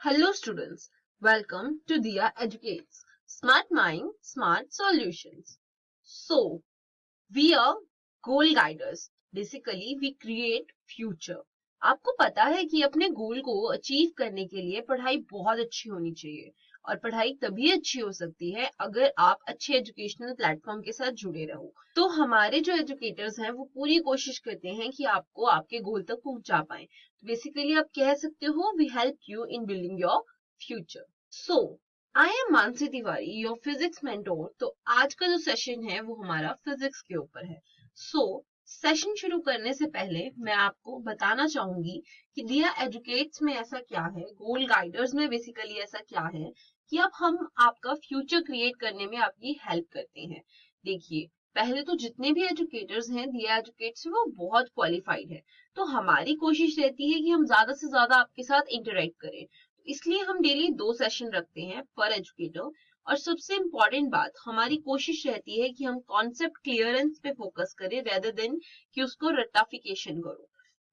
Hello students, welcome to Dia Educates. Smart Mind, Smart Solutions. So, we are goal guiders. Basically, we create future. आपको पता है कि अपने गोल को achieve करने के लिए पढ़ाई बहुत अच्छी होनी चाहिए और पढ़ाई तभी अच्छी हो सकती है अगर आप अच्छे एजुकेशनल प्लेटफॉर्म के साथ जुड़े रहो। तो हमारे जो एजुकेटर्स हैं वो पूरी कोशिश करते हैं कि आपको आपके गोल तक पहुंचा पाए। तो बेसिकली आप कह सकते हो we help you in building your future. So I am Mansi Tiwari your physics mentor. तो आज का जो सेशन है वो हमारा फिजिक्स के ऊपर है। सेशन शुरू करने से पहले मैं आपको बताना चाहूंगी कि दिया एजुकेट्स में ऐसा क्या है, गोल गाइडर्स में बेसिकली ऐसा क्या है कि अब हम आपका फ्यूचर क्रिएट करने में आपकी हेल्प करते हैं। देखिए, पहले तो जितने भी एजुकेटर्स हैं दिया एजुकेट्स में वो बहुत क्वालिफाइड है, तो हमारी कोशिश रहती है कि हम ज्यादा से ज्यादा आपके साथ इंटरेक्ट करें। इसलिए हम डेली 2 सेशन रखते हैं पर एजुकेटर। और सबसे इम्पोर्टेंट बात, हमारी कोशिश रहती है कि हम कॉन्सेप्ट क्लियरेंस पे फोकस करें रेदर देन कि उसको रट्टाफिकेशन करो,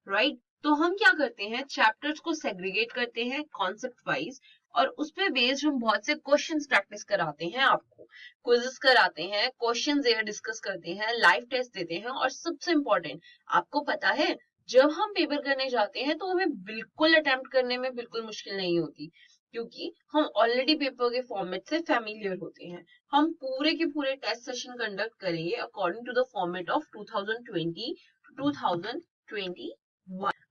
राइट? तो हम क्या करते हैं, चैप्टर्स को सेग्रीगेट करते हैं कॉन्सेप्ट वाइज और उस पे बेस्ड हम बहुत से क्वेश्चंस प्रैक्टिस कराते हैं, आपको क्विज़ेस कराते हैं, क्वेश्चंस डिस्कस करते हैं, लाइव टेस्ट देते हैं। और सबसे इम्पोर्टेंट, आपको पता है जब हम पेपर करने जाते हैं तो हमें बिल्कुल अटेम्प्ट करने में बिल्कुल मुश्किल नहीं होती, क्योंकि हम ऑलरेडी पेपर के फॉर्मेट से फैमिलियर होते हैं। हम पूरे के पूरे टेस्ट सेशन कंडक्ट करेंगे according to the format of 2020 to 2021.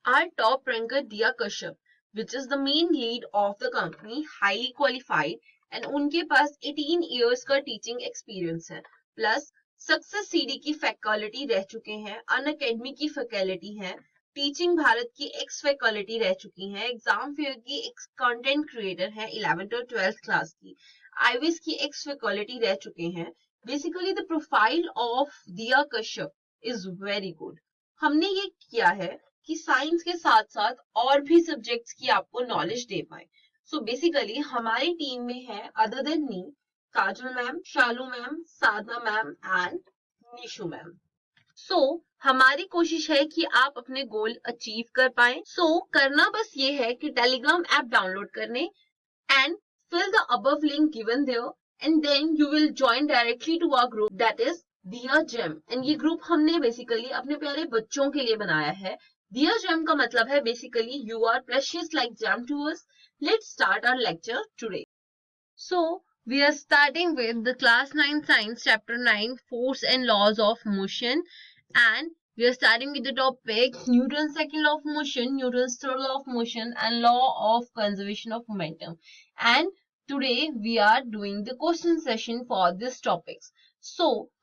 Our top ranker Diya Kashyap, which is the main lead of the company, highly qualified, and उनके पास 18 years का टीचिंग एक्सपीरियंस है, प्लस सक्सेस सीडी की faculty रह चुके हैं, अन academy की faculty है, teaching Bharat की एक्स फैकल्टी रह चुकी हैं, एग्जाम फेयर की एक्स कंटेंट क्रिएटर है 11th और 12th क्लास की, आईविस की एक्स फैकल्टी रह चुके हैं। बेसिकली द प्रोफाइल ऑफ दिया कश्यप इज वेरी गुड। हमने ये किया है कि साइंस के साथ साथ और भी सब्जेक्ट्स की आपको नॉलेज दे पाए। सो बेसिकली हमारी टीम में है other than me Kajal ma'am, Shalu ma'am, Sadhana ma'am and Nishu ma'am. हमारी कोशिश है कि आप अपने गोल अचीव कर पाए। करना बस ये है कि टेलीग्राम ऐप डाउनलोड करने and fill the above link given there and then you will join directly to our group that is Diya Gem। And ये ग्रुप हमने बेसिकली अपने प्यारे बच्चों के लिए बनाया है। Diya Gem का मतलब है basically you are precious like gem to us। Let's start our lecture today. So we are starting with the class 9 science chapter 9 force and laws of motion, and we are starting with the topic Newton's second law of motion, Newton's third law of motion and law of conservation of momentum. And today we are doing the question session for this topics.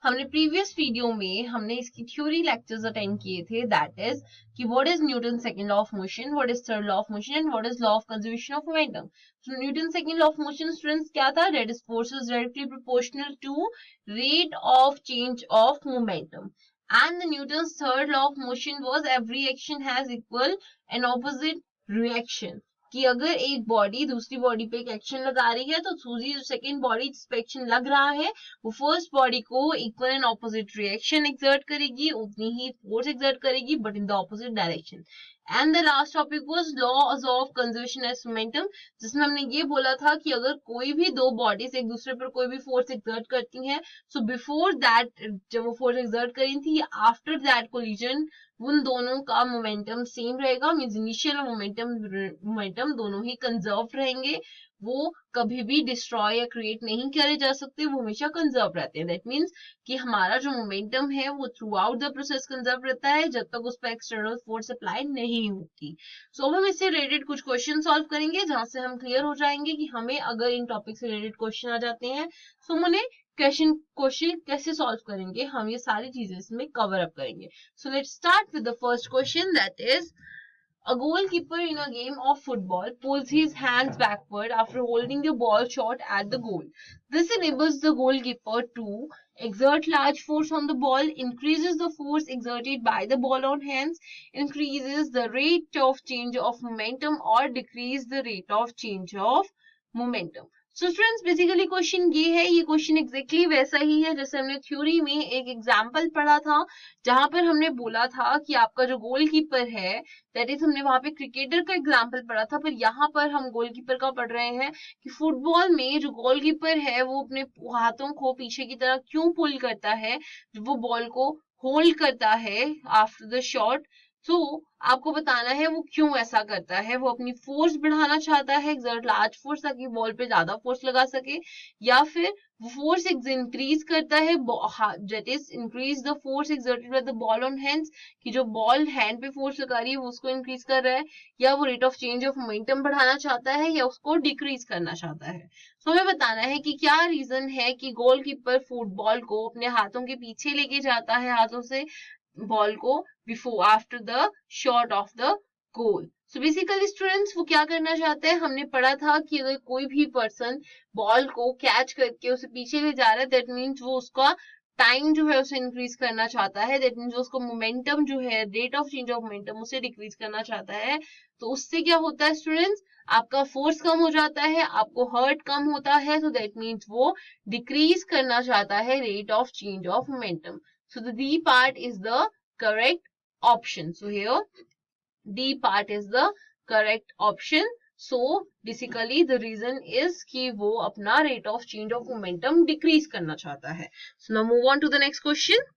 हमने previous video में हमने इसकी theory lectures attend किए थे, that is कि what is Newton second law of motion, what is third law of motion and what is law of conservation of momentum. So Newton second law of motion students क्या था, that is force is directly proportional to rate of change of momentum. And the Newton's third law of motion was every action has equal and opposite reaction, कि अगर एक body दूसरी body पे एक action लगा रही है तो दूसरी जो सेकेंड बॉडी जिस पे एक्शन लग रहा है वो फर्स्ट बॉडी को equal and opposite reaction exert करेगी, उतनी ही फोर्स एक्सर्ट करेगी but in the opposite direction. And the last topic was laws of conservation as momentum, जिसमें हमने ये बोला था कि अगर कोई भी दो बॉडीज एक दूसरे पर कोई भी फोर्स एक्सर्ट करती हैं, सो बिफोर दैट जब वो फोर्स एक्सर्ट करी थी, आफ्टर दैट कोलिजन उन दोनों का मोमेंटम सेम रहेगा, मींस इनिशियल मोमेंटम दोनों ही कंजर्व रहेंगे, वो कभी भी डिस्ट्रॉय या क्रिएट नहीं करे जा सकते, वो हमेशा कंजर्व रहते हैं। दैट मींस कि हमारा जो मोमेंटम है वो through out the process conserve रहता है जब तक उस पर एक्सटर्नल फोर्स अप्लाई नहीं होती। अब हम इससे रिलेटेड कुछ क्वेश्चन सॉल्व करेंगे जहां से हम क्लियर हो जाएंगे कि हमें अगर इन टॉपिक से रिलेटेड क्वेश्चन आ जाते हैं तो हम उन्हें क्वेश्चन कैसे सॉल्व करेंगे, हम ये सारी चीजें इसमें कवर अप करेंगे। So let's start with the first question, that is a goalkeeper in a game of football pulls his hands backward after holding the ball short at the goal. This enables the goalkeeper to exert large force on the ball, increases the force exerted by the ball on hands, increases the rate of change of momentum or decrease the rate of change of momentum. So students basically question ये है, ये question exactly वैसा ही है जैसे हमने theory में एक example पढ़ा था, जहां पर हमने बोला था कि आपका जो गोलकीपर है, दैट इज हमने वहां पे क्रिकेटर का एग्जांपल पढ़ा था, पर यहाँ पर हम गोलकीपर का पढ़ रहे हैं कि फुटबॉल में जो गोलकीपर है वो अपने हाथों को पीछे की तरफ क्यों पुल करता है, वो बॉल को होल्ड करता है आफ्टर द शॉट। तो आपको बताना है वो क्यों ऐसा करता है, वो अपनी फोर्स बढ़ाना चाहता है, एक्सर्ट लार्ज फोर्स ताकि बॉल पे ज्यादा फोर्स लगा सके, या फिर फोर्स इंक्रीज करता है, that is increase the force exerted by the ball on hands, कि जो बॉल हैंड पे फोर्स लगा रही है वो उसको इंक्रीज कर रहा है, या वो rate of change of momentum बढ़ाना चाहता है या उसको डिक्रीज करना चाहता है। तो हमें बताना है कि क्या रीजन है कि गोलकीपर फुटबॉल को अपने हाथों के पीछे लेके जाता है, हाथों से बॉल को before after the shot of the goal. So basically students वो क्या करना चाहते हैं, हमने पढ़ा था कि अगर कोई भी पर्सन बॉल को कैच करके उसे पीछे ले जा रहा है, दैट मीन्स वो उसका टाइम जो है उसे इंक्रीज करना चाहता है, दैट मीन्स उसको मोमेंटम जो है, rate of change of momentum उसे डिक्रीज करना चाहता है। तो उससे क्या होता है स्टूडेंट्स, आपका फोर्स कम हो जाता है, आपको हर्ट कम होता है, तो दैट मीन्स वो डिक्रीज करना चाहता है rate of change of momentum. So the D part is the correct option. So here D part is the correct option. So basically the reason is कि वो अपना rate of change of momentum decrease करना चाहता है. So now move on to the next question.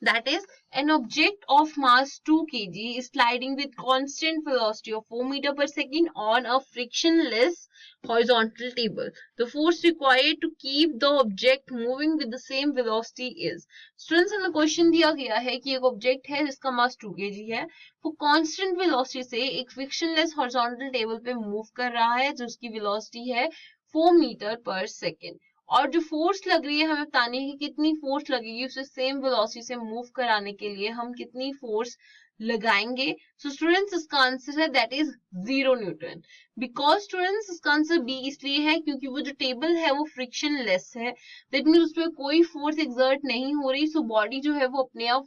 That is, an object of mass 2 kg is sliding with constant velocity of 4 meter per second on a frictionless horizontal table. The force required to keep the object moving with the same velocity is. Students, हमें question दिया गया है कि एक object है जिसका मास 2 kg है, वो कांस्टेंट वेलोसिटी से एक फ्रिक्शनलेस हॉरिजॉन्टल टेबल पे मूव कर रहा है, जो उसकी वेलोसिटी है 4 मीटर पर सेकेंड, और जो फोर्स लग रही है हमें बतानी है कि कितनी फोर्स लगेगी उसे सेम वेलोसिटी से मूव कराने के लिए, हम कितनी फोर्स लगाएंगे। सो स्टूडेंट्स इसका आंसर है that is 0 Newton. Because students इसका आंसर बी इसलिए है क्योंकि वो जो टेबल है वो फ्रिक्शन लेस है, दैट मीन उस पर कोई फोर्स एक्सर्ट नहीं हो रही, सो बॉडी जो है वो अपने आप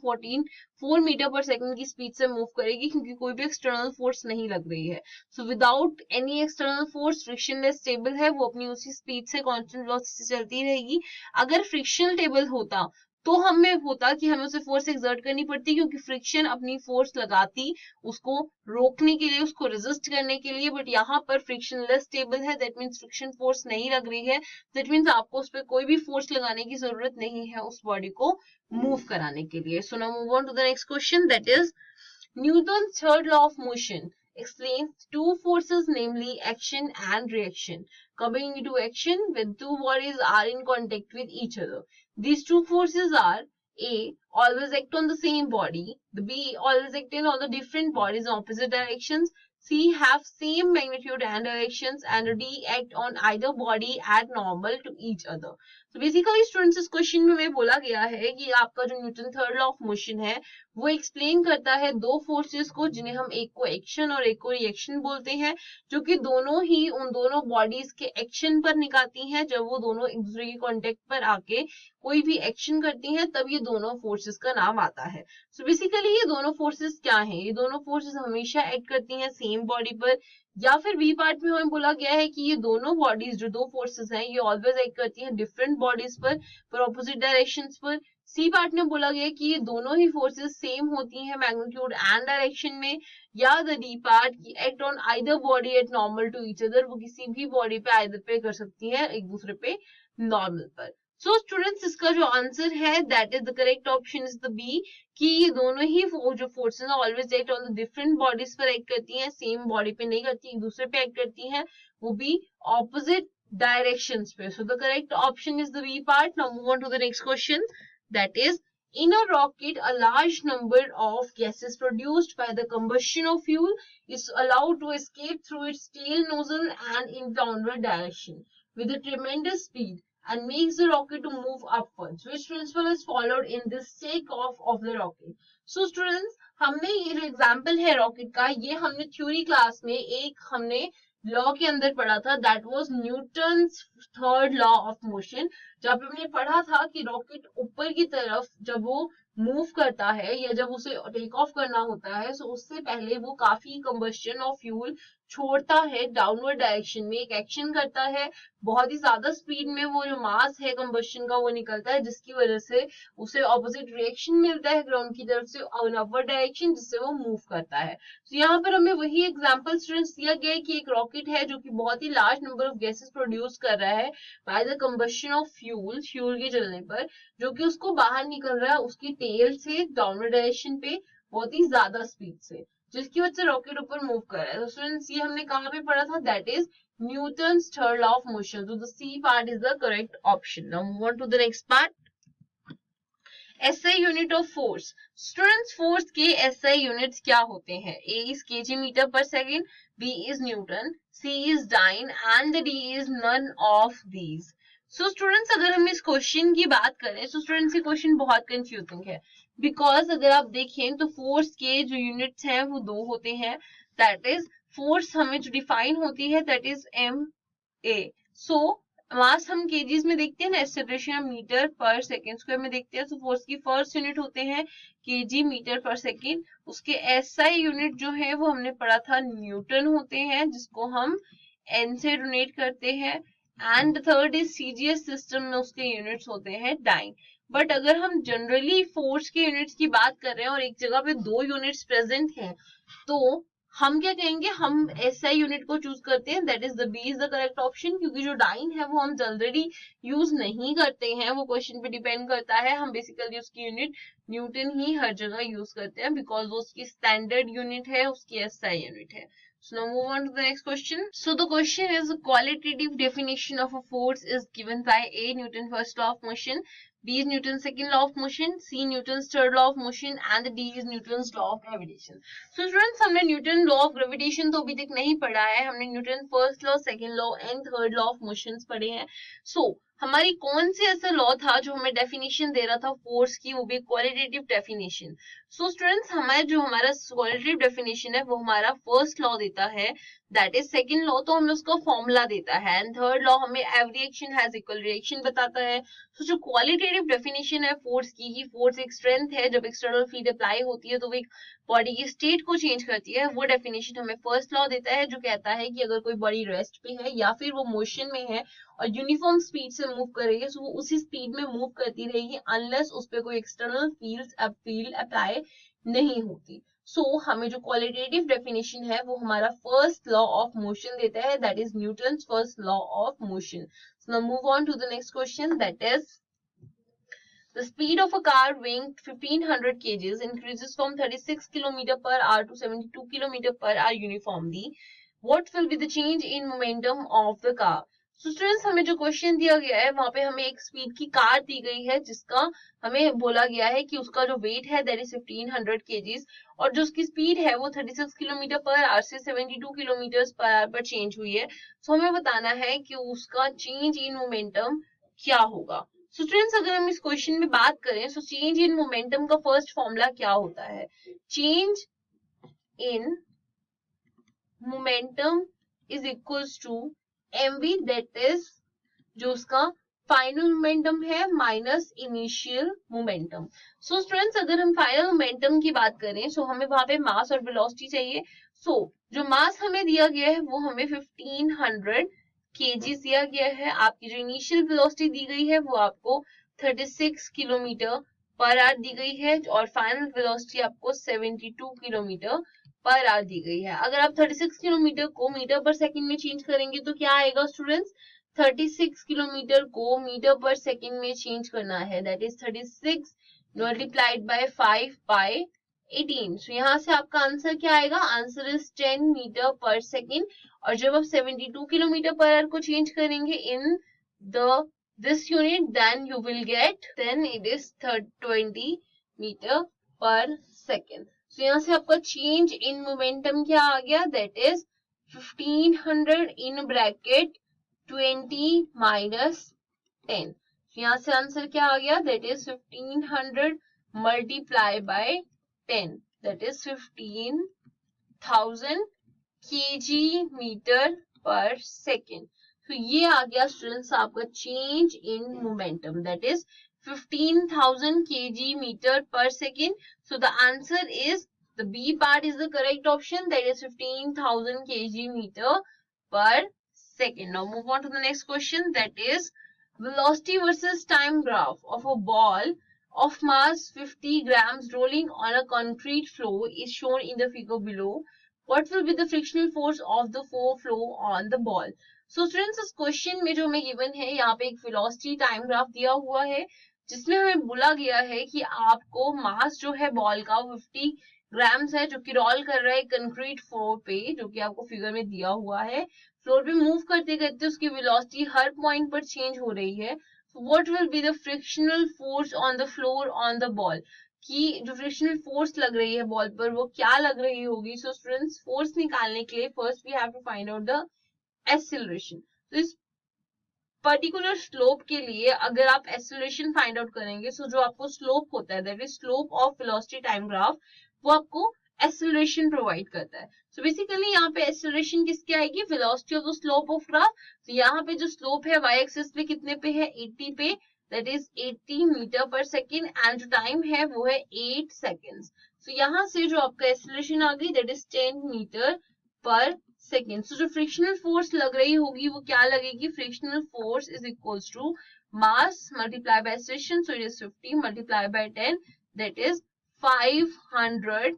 4 मीटर पर सेकंड की स्पीड से मूव करेगी क्योंकि कोई भी एक्सटर्नल फोर्स नहीं लग रही है। So without any external force frictionless table है, वो अपनी उसी स्पीड से कांस्टेंट वेलोसिटी से चलती रहेगी। अगर फ्रिक्शनल टेबल होता तो हमें होता कि हमें उसे फोर्स एक्सर्ट करनी पड़ती, क्योंकि फ्रिक्शन अपनी फोर्स लगाती उसको रोकने के लिए, उसको रेजिस्ट करने के लिए, बट यहाँ पर फ्रिक्शनलेस टेबल है, दैट मीन्स फ्रिक्शन फोर्स नहीं लग रही है, दैट मीन्स आपको उस पर कोई भी फोर्स लगाने की जरूरत नहीं है उस बॉडी को मूव कराने के लिए। So now move on to the next question, that is Newton's third law of motion explains two forces, namely action and reaction, coming into action when two bodies are in contact with each other. These two forces are A. Always act on the same body. The B. Always act in all the different bodies in opposite directions. C. Have same magnitude and directions. And D. Act on either body at normal to each other. तो basically students इस question में बोला गया है कि आपका जो Newton third law of motion है वो एक्सप्लेन करता है दो फोर्सेस को, जिन्हें हम एक को एक्शन और एक को रिएक्शन बोलते हैं, जो कि दोनों ही उन दोनों बॉडीज के एक्शन पर निकालती हैं। जब वो दोनों एक दूसरे के कांटेक्ट पर आके कोई भी एक्शन करती हैं तब ये दोनों फोर्सेस का नाम आता है। सो बेसिकली ये दोनों फोर्सेस क्या हैं, ये दोनों फोर्सेस हमेशा एक्ट करती हैं सेम बॉडी पर, या फिर बी पार्ट में हमें बोला गया है कि ये दोनों बॉडीज जो दो फोर्सेस हैं ये ऑलवेज एक्ट करती हैं डिफरेंट बॉडीज पर ऑपोजिट डायरेक्शंस पर। सी पार्ट में बोला गया कि ये दोनों ही फोर्सेस सेम होती हैं मैग्नीट्यूड एंड डायरेक्शन में। या द डी पार्ट की act on either body at normal to each other, वो किसी भी बॉडी पे आइदर पे कर सकती है, एक दूसरे पे नॉर्मल पर। सो स्टूडेंट्स इसका जो आंसर है that is the correct option is the B, कि ये दोनों ही जो फोर्सेस हैं always act on the different bodies पर एक्ट करती हैं, सेम बॉडी पे नहीं करती, एक दूसरे पे एक्ट करती हैं, वो भी ऑपोजिट directions पे। So the correct option is the B part. Now move on to the next question. That is, in a rocket, a large number of gases produced by the combustion of fuel is allowed to escape through its tail nozzle and in downward direction with a tremendous speed and makes the rocket to move upwards. Which principle is followed in this takeoff of the rocket? So students, हमने ये जो example है rocket का, ये हमने theory class में एक हमने लॉ के अंदर पढ़ा था, that was Newton's third law of motion. जब हमने पढ़ा था कि रॉकेट ऊपर की तरफ जब वो मूव करता है या जब उसे टेक ऑफ करना होता है, सो उससे पहले वो काफी कंबस्शन ऑफ फ्यूल छोड़ता है डाउनवर्ड डायरेक्शन में, एक एक्शन करता है, बहुत ही ज्यादा स्पीड में वो जो मास है कंबस्शन का वो निकलता है, जिसकी वजह से उसे ऑपोजिट रिएक्शन मिलता है ग्राउंड की तरफ से अपवर्ड डायरेक्शन, जिससे वो मूव करता है। तो यहाँ पर हमें वही एग्जांपल स्टूडेंट्स दिया गया है कि एक रॉकेट है जो कि बहुत ही large number of gases produce कर रहा है by the combustion of fuel के जलने पर, जो कि उसको बाहर निकल रहा है उसकी टेल से डाउनवर्ड डायरेक्शन पे बहुत ही ज्यादा स्पीड से, जिसकी वजह से रॉकेट ऊपर मूव कर रहा है। तो स्टूडेंट्स ये हमने कहाँ पे पढ़ा था, that is Newton's third law of motion. So the C part is the correct option. Now move on to the next part. SI unit of force. Students, force के SI units क्या होते हैं? A is kg meter per second, B is Newton, C is dyne and D is none of these. So students, अगर हम इस question की बात करें तो स्टूडेंट्स ये क्वेश्चन बहुत कंफ्यूजिंग है, बिकॉज अगर आप देखें तो फोर्स के जो यूनिट्स हैं वो दो होते हैं, दैट इज फोर्स हमें जो डिफाइन होती है दैट इज MA. सो मास हम केजीज में देखते हैं ना, एक्सेलरेशन हम मीटर पर सेकेंड स्क्वायर में देखते हैं, तो फोर्स की फर्स्ट यूनिट होते हैं केजी मीटर पर सेकेंड, उसके SI यूनिट जो है वो हमने पढ़ा था न्यूटन होते हैं, जिसको हम N से डोनेट करते हैं, and third is CGS system में उसके यूनिट्स होते हैं डाइन। बट अगर हम जनरली फोर्स के यूनिट्स की बात कर रहे हैं और एक जगह पे दो यूनिट्स प्रेजेंट हैं, तो हम क्या कहेंगे, हम SI यूनिट को चूज करते हैं, that is the B is the correct option, क्योंकि जो डाइन है वो हम जनरली यूज नहीं करते हैं, वो क्वेश्चन पे डिपेंड करता है, हम बेसिकली उसकी यूनिट न्यूटन ही हर जगह यूज करते हैं, बिकॉज वो उसकी स्टैंडर्ड यूनिट है, उसकी SI यूनिट है। So now move on to the next question. So the question is, the qualitative definition of a force is given by A. Newton's first law of motion, B is Newton's second law of motion, C Newton's third law of motion and D is Newton's law of gravitation. So students, हमने Newton law of gravitation तो अभी तक नहीं पढ़ा है, हमने Newton first law, second law and third law of motions पढ़े हैं। So हमारी कौन सी ऐसा लॉ था जो हमें डेफिनेशन दे रहा था फोर्स की, वो भी क्वालिटेटिव डेफिनेशन। सो स्टूडेंट्स, हमारा क्वालिटेटिव डेफिनेशन है वो हमारा फर्स्ट लॉ देता है, दैट इज सेकंड लॉ तो हमें उसका फॉर्मूला देता है, एंड थर्ड लॉ हमें every action has equal reaction बताता है। तो जो क्वालिटेटिव डेफिनेशन है फोर्स की, कि फोर्स एक स्ट्रेंथ है, जब एक्सटर्नल फील्ड अप्लाई होती है तो वो एक बॉडी की स्टेट को चेंज करती है, वो डेफिनेशन हमें फर्स्ट लॉ देता है, जो कहता है कि अगर कोई बॉडी रेस्ट पे है या फिर वो मोशन में है और यूनिफॉर्म स्पीड से मूव कर रही है, तो वो उसी स्पीड में मूव करती रहेगी अनलेस उस पर कोई एक्सटर्नल फील्ड अप्लाई नहीं होती। सो हमें जो क्वालिटेटिव डेफिनेशन है वो हमारा फर्स्ट लॉ ऑफ मोशन देता है, that is Newton's first law of motion. So now move on to the next question, that is the speed of a car weighing 1500 kgs increases from 36 km per hour to 72 km per hour uniformly. What will be the change in momentum of the car? So students, हमें जो question दिया गया है वहां पे हमें एक speed की कार दी गई है, जिसका हमें बोला गया है कि उसका जो वेट है दैट इज 1500 kgs और जो उसकी स्पीड है वो 36 किलोमीटर पर आवर से 72 किलोमीटर पर आवर पर चेंज हुई है। सो हमें बताना है कि उसका चेंज इन मोमेंटम क्या होगा। सो स्टूडेंट्स, अगर हम इस क्वेश्चन में बात करें तो चेंज इन मोमेंटम का फर्स्ट फॉर्मूला क्या होता है, change in momentum is equals to mv, that is जो उसका फाइनल मोमेंटम है minus initial momentum. So students, अगर हम फाइनल मोमेंटम की बात करें सो हमें वहां पे मास और वेलोसिटी चाहिए। सो जो मास हमें दिया गया है वो हमें 1500 kg दिया गया है, आपकी जो इनिशियल वेलोसिटी दी गई है वो आपको 36 किलोमीटर पर आवर दी गई है और फाइनल वेलोसिटी आपको 72 किलोमीटर पर आवर दी गई है। अगर आप 36 किलोमीटर को मीटर पर सेकंड में चेंज करेंगे तो क्या आएगा स्टूडेंट्स, 36 किलोमीटर को मीटर पर सेकंड में चेंज करना है, that is 36 multiplied by 5 by 18। So यहाँ से आपका आंसर क्या आएगा, answer is 10 metre per second. और जब आप 72 किलोमीटर पर आवर को चेंज करेंगे in this unit, then you will get, then it is 20 metre per second. So यहाँ से आपका चेंज इन मोमेंटम क्या आ गया, that is 1500 in bracket 20 minus 10। यहाँ से आंसर क्या आ गया, that is 1500 multiply by 10, that is 15,000 kg metre per second. तो ये आ गया स्टूडेंट्स आपका change in momentum, that is 15,000 kg metre per second. So the answer is The B part is the correct option, that is 15,000 kg meter per second. Now move on to the next question, that is velocity versus time graph of a ball of mass 50 grams rolling on a concrete floor is shown in the figure below. What will be the frictional force of the flow on the ball? So students इस question में जो हमें given है, यहाँ पे एक velocity time graph दिया हुआ है जिसमें हमें बोला गया है कि आपको मास जो है बॉल का 50 ग्राम्स है जो कि रोल कर रहा है कंक्रीट फ्लोर पे, जो कि आपको फिगर में दिया हुआ है. फ्लोर पे मूव करते करते उसकी वेलोसिटी हर पॉइंट पर चेंज हो रही है. What will be the frictional force on the floor on the ball, कि जो फ्रिक्शनल फोर्स लग रही है बॉल पर वो क्या लग रही होगी. सो स्टूडेंट्स फोर्स निकालने के लिए first we have to find out the acceleration. तो इस पर्टिकुलर स्लोप के लिए अगर आप एक्सेलरेशन फाइंड आउट करेंगे, सो जो आपको स्लोप होता है that is slope of velocity time graph, वो आपको एक्सेलरेशन प्रोवाइड करता है. सो बेसिकली यहाँ पे एक्सेलरेशन किसकी आएगी, velocity of the slope of graph. तो यहाँ पे जो स्लोप है वाई एक्सिस पे कितने पे है, 80 पे, that is 80 metre per second, and जो टाइम है वो है 8 सेकेंड्स. सो यहाँ से जो आपका एक्सेलरेशन आ गई that is 10 metre per second. So जो फ्रिक्शनल फोर्स लग रही होगी वो क्या लगेगी, frictional force is equals to mass multiply by acceleration. So it is 50 multiply by 10, that is 500.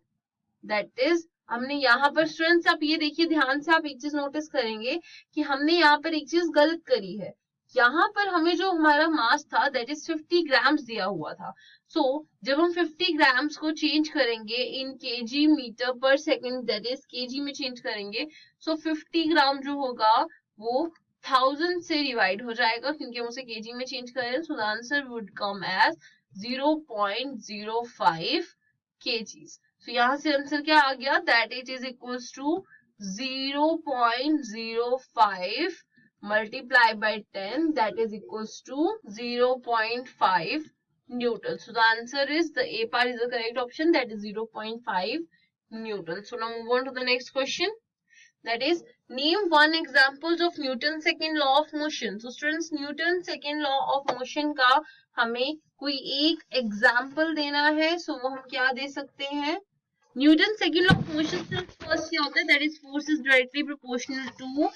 That is हमने यहाँ पर स्टूडेंट्स आप ये देखिए ध्यान से, आप एक चीज नोटिस करेंगे कि हमने यहाँ पर एक चीज गलत करी है. यहाँ पर हमें जो हमारा मास था दैट इज 50 ग्राम्स दिया हुआ था. सो जब हम 50 ग्राम्स को चेंज करेंगे इन KG metre per second, that is KG में चेंज करेंगे, सो 50 ग्राम जो होगा वो 1000 से डिवाइड हो जाएगा क्योंकि हम उसे केजी में चेंज कर रहे हैं. So the answer would come as 0.05 kgs. तो यहाँ से आंसर क्या आ गया, that it is equals to 0.05 multiply by 10, that is equals to 0.5 Newton. So the answer is, the A part is the correct option, that is 0.5 Newton. So now move on to the next question, that is name one examples of Newton's second law of motion. So students, Newton's second law of motion का हमें कोई एक example देना है. सो वो हम क्या दे सकते हैं, Newton second law of motion से फर्स्ट क्या होता है, that is force is directly proportional to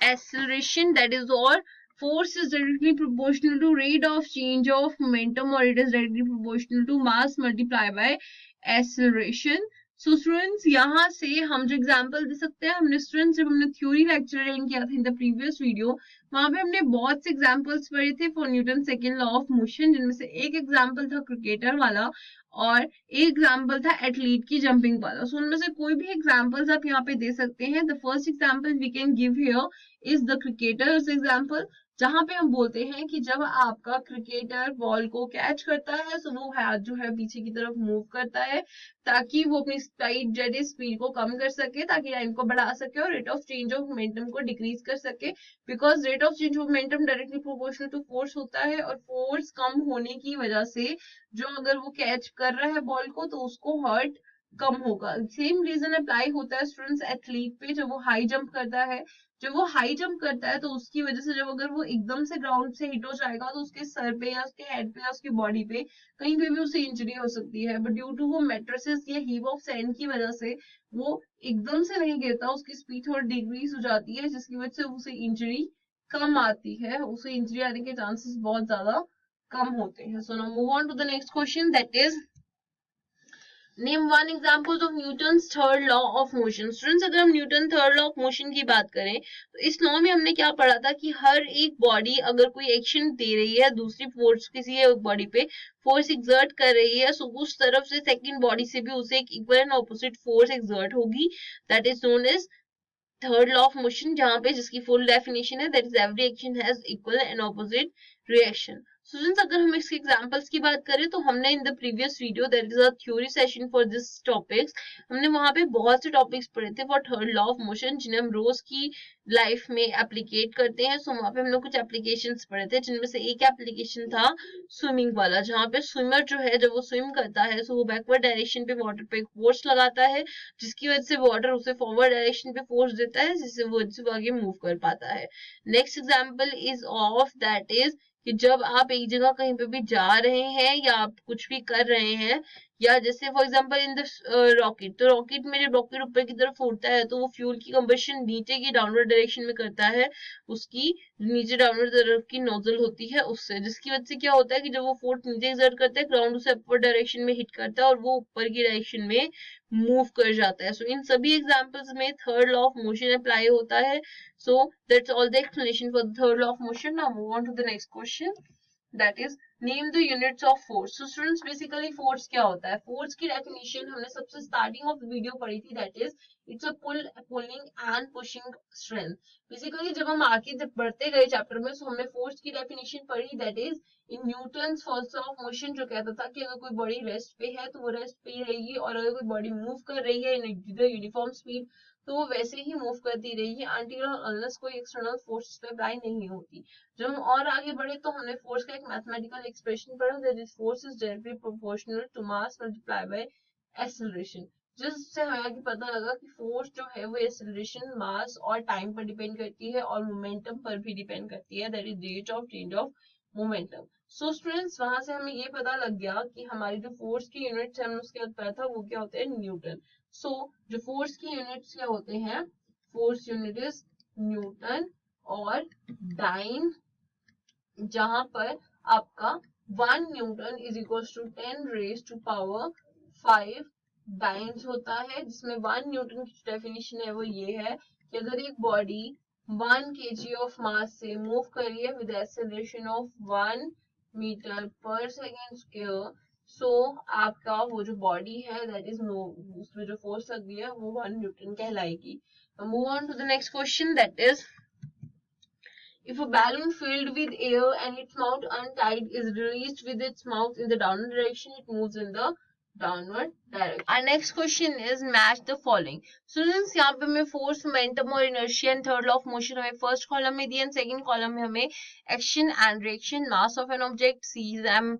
acceleration, that is, or force is directly proportional to rate of change of momentum, or it is directly proportional to mass multiplied by acceleration. So students, यहाँ से हम जो example दे सकते हैं, हमने students जब हमने theory lecture attend किया था इन द प्रीवियस वीडियो, वहां पे हमने बहुत से एग्जांपल्स पढ़े थे for Newton second law of motion, जिनमें से एक एग्जांपल था क्रिकेटर वाला और एक एग्जाम्पल था एथलीट की जंपिंग वाला. सो उनमें से कोई भी एग्जाम्पल्स आप यहाँ पे दे सकते हैं. The first example we can give here is the cricketers example, जहां पे हम बोलते हैं कि जब आपका क्रिकेटर बॉल को कैच करता है तो वो हाथ जो है पीछे की तरफ मूव करता है ताकि वो अपनी स्पीड को कम कर सके, ताकि लाइन को बढ़ा सके और rate of change of momentum को डिक्रीज कर सके, because rate of change of momentum directly proportional to force होता है, और फोर्स कम होने की वजह से जो अगर वो कैच कर रहा है बॉल को तो उसको हर्ट कम होगा. सेम रीजन अप्लाई होता है स्टूडेंट्स एथलीट पे, जब वो हाई जंप करता है, जब वो हाई जंप करता है तो उसकी वजह से जब अगर वो एकदम से ग्राउंड से हिट हो जाएगा तो उसके सर पे या उसके हेड पे या उसकी बॉडी पे कहीं पे भी उसे इंजरी हो सकती है. बट ड्यू टू वो मैट्रेसेस या हीप ऑफ सैंड की वजह से वो एकदम से नहीं गिरता, उसकी स्पीड थोड़ी डिक्रीज हो जाती है जिसकी वजह से उसे इंजरी कम आती है, उसे इंजरी आने के चांसेस बहुत ज्यादा कम होते हैं. So now move on to the next question, that is name one examples of Newton's third law of motion. Students, अगर हम Newton third law of motion की बात करें तो इस लॉ में हमने क्या पढ़ा था कि हर एक बॉडी अगर कोई एक्शन दे रही है, दूसरी फोर्स किसी बॉडी पे फोर्स एक्सर्ट कर रही है, सो उस तरफ से सेकंड बॉडी से भी उसे एक equal and opposite force exert होगी, that is known as third law of motion, जहां पे जिसकी फुल डेफिनेशन है that is every action has equal and opposite reaction. Students, अगर हम इसके एग्जांपल्स की बात करें तो हमने in the previous video, that is a theory session for this topics, हमने वहां पे बहुत से टॉपिक्स पढ़े थे for third law of motion जिन्हें हम रोज की लाइफ में एप्लीकेट करते हैं. सो वहां पे हम लोग कुछ एप्लीकेशंस पढ़े थे, जिनमें से एक एप्लीकेशन था स्विमिंग वाला, जहां पे स्विमर जो है जब वो स्विम करता है सो वो बैकवर्ड डायरेक्शन पे वाटर पे फोर्स लगाता है, जिसकी वजह से वाटर उसे फॉरवर्ड डायरेक्शन पे फोर्स देता है, जिससे वो आगे मूव कर पाता है. Next example is of that is कि जब आप एक जगह कहीं पे भी जा रहे हैं या आप कुछ भी कर रहे हैं, या जैसे for example in the rocket, तो रॉकेट में जब रॉकेट ऊपर की तरफ उड़ता है तो वो फ्यूल की कंबशन नीचे की डाउनवर्ड डायरेक्शन में करता है, उसकी नीचे डाउनवर्ड तरफ की नोजल होती है उससे, जिसकी वजह से क्या होता है कि जब वो फोर्स नीचे एक्सर्ट करता है ग्राउंड उसे अपवर्ड डायरेक्शन में हिट करता है और वो ऊपर की डायरेक्शन में मूव कर जाता है। सो इन सभी एग्जांपल्स में third law of motion apply होता है। So that's all the explanation for the third law of motion. Now move on to the next question, that is name the units of force. So students basically force क्या होता है? force की definition हमने सबसे starting of video पढ़ी थी, that is it's a pulling and pushing strength. basically जब हम आगे जब बढ़ते गए चैप्टर में, so हमने force की definition पढ़ी, that is in Newton's first law of motion, जो कहता था कि अगर कोई बॉडी रेस्ट पे है तो वो रेस्ट पे ही रहेगी, और अगर कोई बॉडी मूव कर रही है इन यूनिफॉर्म स्पीड तो वो वैसे ही मूव करती रहेगी until unless कोई एक्सटर्नल फोर्स पे अप्लाई नहीं होती। जब हम और आगे बढ़े तो हमने फोर्स का एक मैथमेटिकल एक्सप्रेशन पढ़ा, that is force is directly proportional to mass multiply by acceleration, जिससे हमें पता लगा कि फोर्स जो है वो एक्सेलरेशन, मास और टाइम पर डिपेंड करती है और मोमेंटम पर भी डिपेंड करती है, that is rate of change of momentum. So students वहां से हमें ये पता लग गया कि हमारी जो फोर्स की यूनिट्स है हमने उसके बाद पढ़ा था वो क्या होते हैं, न्यूटन। सो जो फोर्स की यूनिट्स क्या होते हैं, फोर्स यूनिट इज न्यूटन, और डाइन जहां पर आपका 1 newton is equal to 10 raise to power 5 dynes होता है, जिसमें 1 न्यूटन की डेफिनेशन है वो ये है कि अगर एक बॉडी 1 kg ऑफ मास से मूव कर रही है with acceleration of 1 metre per second square, सो आपका वो जो बॉडी है दैट इज नो, उसमें जो फोर्स लग रही है वो 1 न्यूटन कहलाएगी। Move on to the next question, that is if a balloon filled with air and its mouth untied is released with its mouth in the downward direction, it moves in the downward direction. Our next question is match the following. Students, यहाँ पे हमें force, momentum और inertia and third law of motion हमें first column में दिया and second column में हमें action and reaction, mass of an object, cm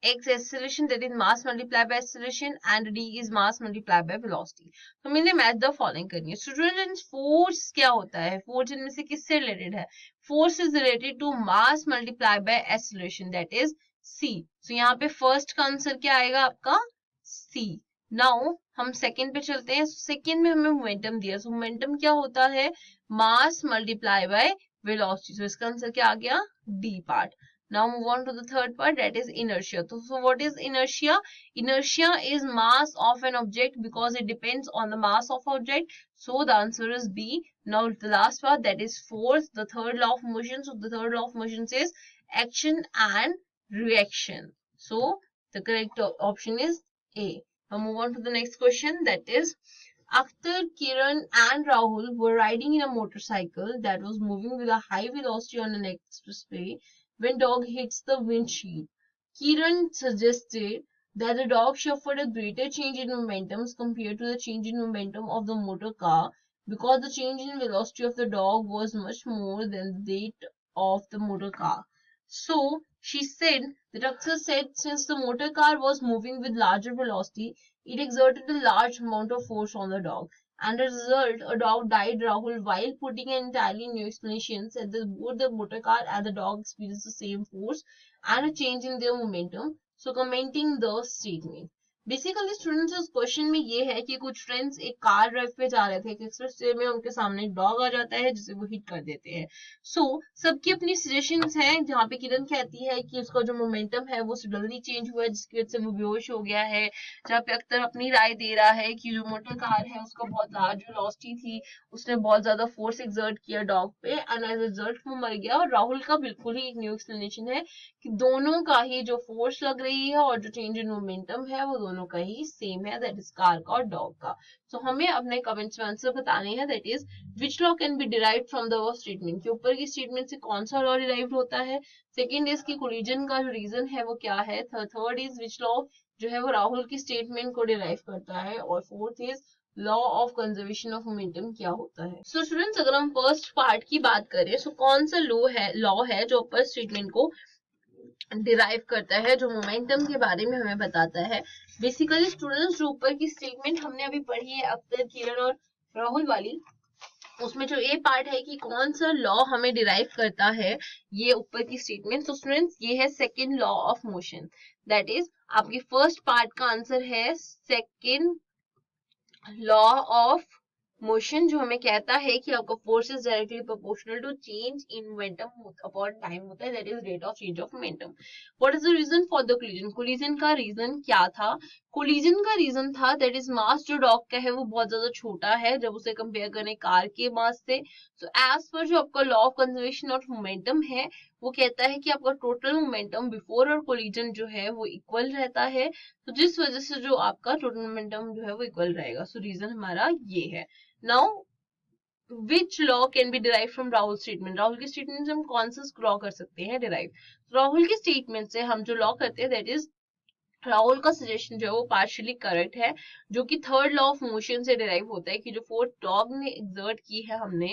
x acceleration, that is mass multiplied by acceleration, and d is mass multiplied by velocity. तो मैंने match the following करनी है। Students force क्या होता है, force इनमें से किससे रिलेटेड है, force is related to mass multiply by acceleration, that is c। So यहाँ पे फर्स्ट का आंसर क्या आएगा आपका c। नाउ हम सेकंड पे चलते हैं। सेकंड में हमें मोमेंटम दिया, सो मोमेंटम क्या होता है, मास मल्टीप्लाई बाय वेलोसिटी, सो इसका आंसर क्या आ गया, d part. Now move on to the third part, that is inertia. So what is inertia? Inertia is mass of an object because it depends on the mass of object. So the answer is B. Now the last part, that is force, the third law of motion. So the third law of motion says action and reaction. So the correct option is A. Now move on to the next question, that is Akhtar, Kiran and Rahul were riding in a motorcycle that was moving with a high velocity on an expressway when dog hits the windshield. Kiran suggested that the dog suffered a greater change in momentum compared to the change in momentum of the motor car because the change in velocity of the dog was much more than the rate of the motor car. So, she said that Akhtar said since the motor car was moving with larger velocity, it exerted a large amount of force on the dog. And as a result, a dog died. Rahul, while putting an entirely new explanation, said that both the motor car and the dog experienced the same force and a change in their momentum. So, commenting the statement. Basically students इस question में ये है कि कुछ friends एक car drive पे जा रहे थे, एक एक्सप्रेसवे में उनके सामने एक डॉग आ जाता है जिसे वो हिट कर देते हैं। सो सबकी अपनी सजेशंस हैं, जहाँ पे किरण कहती है कि उसका जो मोमेंटम है वो सडनली चेंज हुआ है जिसकी वजह से वो बेहोश हो गया है, जहाँ पे अख्तर अपनी राय दे रहा है कि जो मोटर कार है उसका बहुत लार्ज वेलोसिटी थी, उसने बहुत ज्यादा फोर्स एक्सर्ट किया डॉग पे एंड एज रिजल्ट वो मर गया। और राहुल का बिल्कुल ही एक न्यू एक्सप्लेनेशन है कि दोनों का ही जो फोर्स लग रही है और जो चेंज इन मोमेंटम है वो दोनों का ही सेम है, दैट इज कार का और डॉग का। सो हमें अपने कमेंट्स में आंसर बताने हैं, that is which law can be derived from the statement, के ऊपर की स्टेटमेंट से कौन सा लॉ डिराइव्ड होता है। सेकंड इज की कोलिजन का जो रीजन है वो क्या है। थर्ड इज विच लॉ जो है वो राहुल की स्टेटमेंट को डिराइव करता है। और fourth is law of conservation of momentum क्या होता है। सो स्टूडेंट्स अगर हम फर्स्ट पार्ट की बात करें, सो कौन सा लॉ है जो ऊपर स्टेटमेंट को डिराइव करता है, जो मोमेंटम के बारे में हमें बताता है। बेसिकली स्टूडेंट्स जो ऊपर की स्टेटमेंट हमने अभी पढ़ी है अख्तर, किरण और राहुल वाली, उसमें जो ए पार्ट है कि कौन सा लॉ हमें डिराइव करता है, ये ऊपर की स्टेटमेंट। तो स्टूडेंट्स ये है second law of motion, that is आपकी फर्स्ट पार्ट का आंसर है सेकंड लॉ ऑफ मोशन, जो हमें कहता है कि आपका force is directly proportional to change in momentum upon time होता है, that is rate of change of momentum. What is the reason for the collision? Collision का रीजन क्या था? कोलिजन का रीजन था दैट इज मास जो डॉग का है वो बहुत ज्यादा छोटा है जब उसे कंपेयर करें कार के मास से। सो एज पर जो आपका law of conservation of momentum है वो कहता है कि आपका टोटल मोमेंटम बिफोर और कोलिजन जो है वो इक्वल रहता है, तो जिस वजह से जो आपका टोटल मोमेंटम जो है वो इक्वल रहेगा। सो रीजन हमारा ये है। Now which law can be derive from Rahul statement? Rahul की स्टेटमेंट से हम कौन सा लॉ कर सकते हैं डिराइव? राहुल की स्टेटमेंट से हम जो लॉ करते हैं दैट इज, राहुल का सजेशन जो है वो पार्शियली करेक्ट है, जो कि थर्ड लॉ ऑफ मोशन से डिराइव होता है कि जो फोर्स डॉग ने एक्सर्ट की है हमने,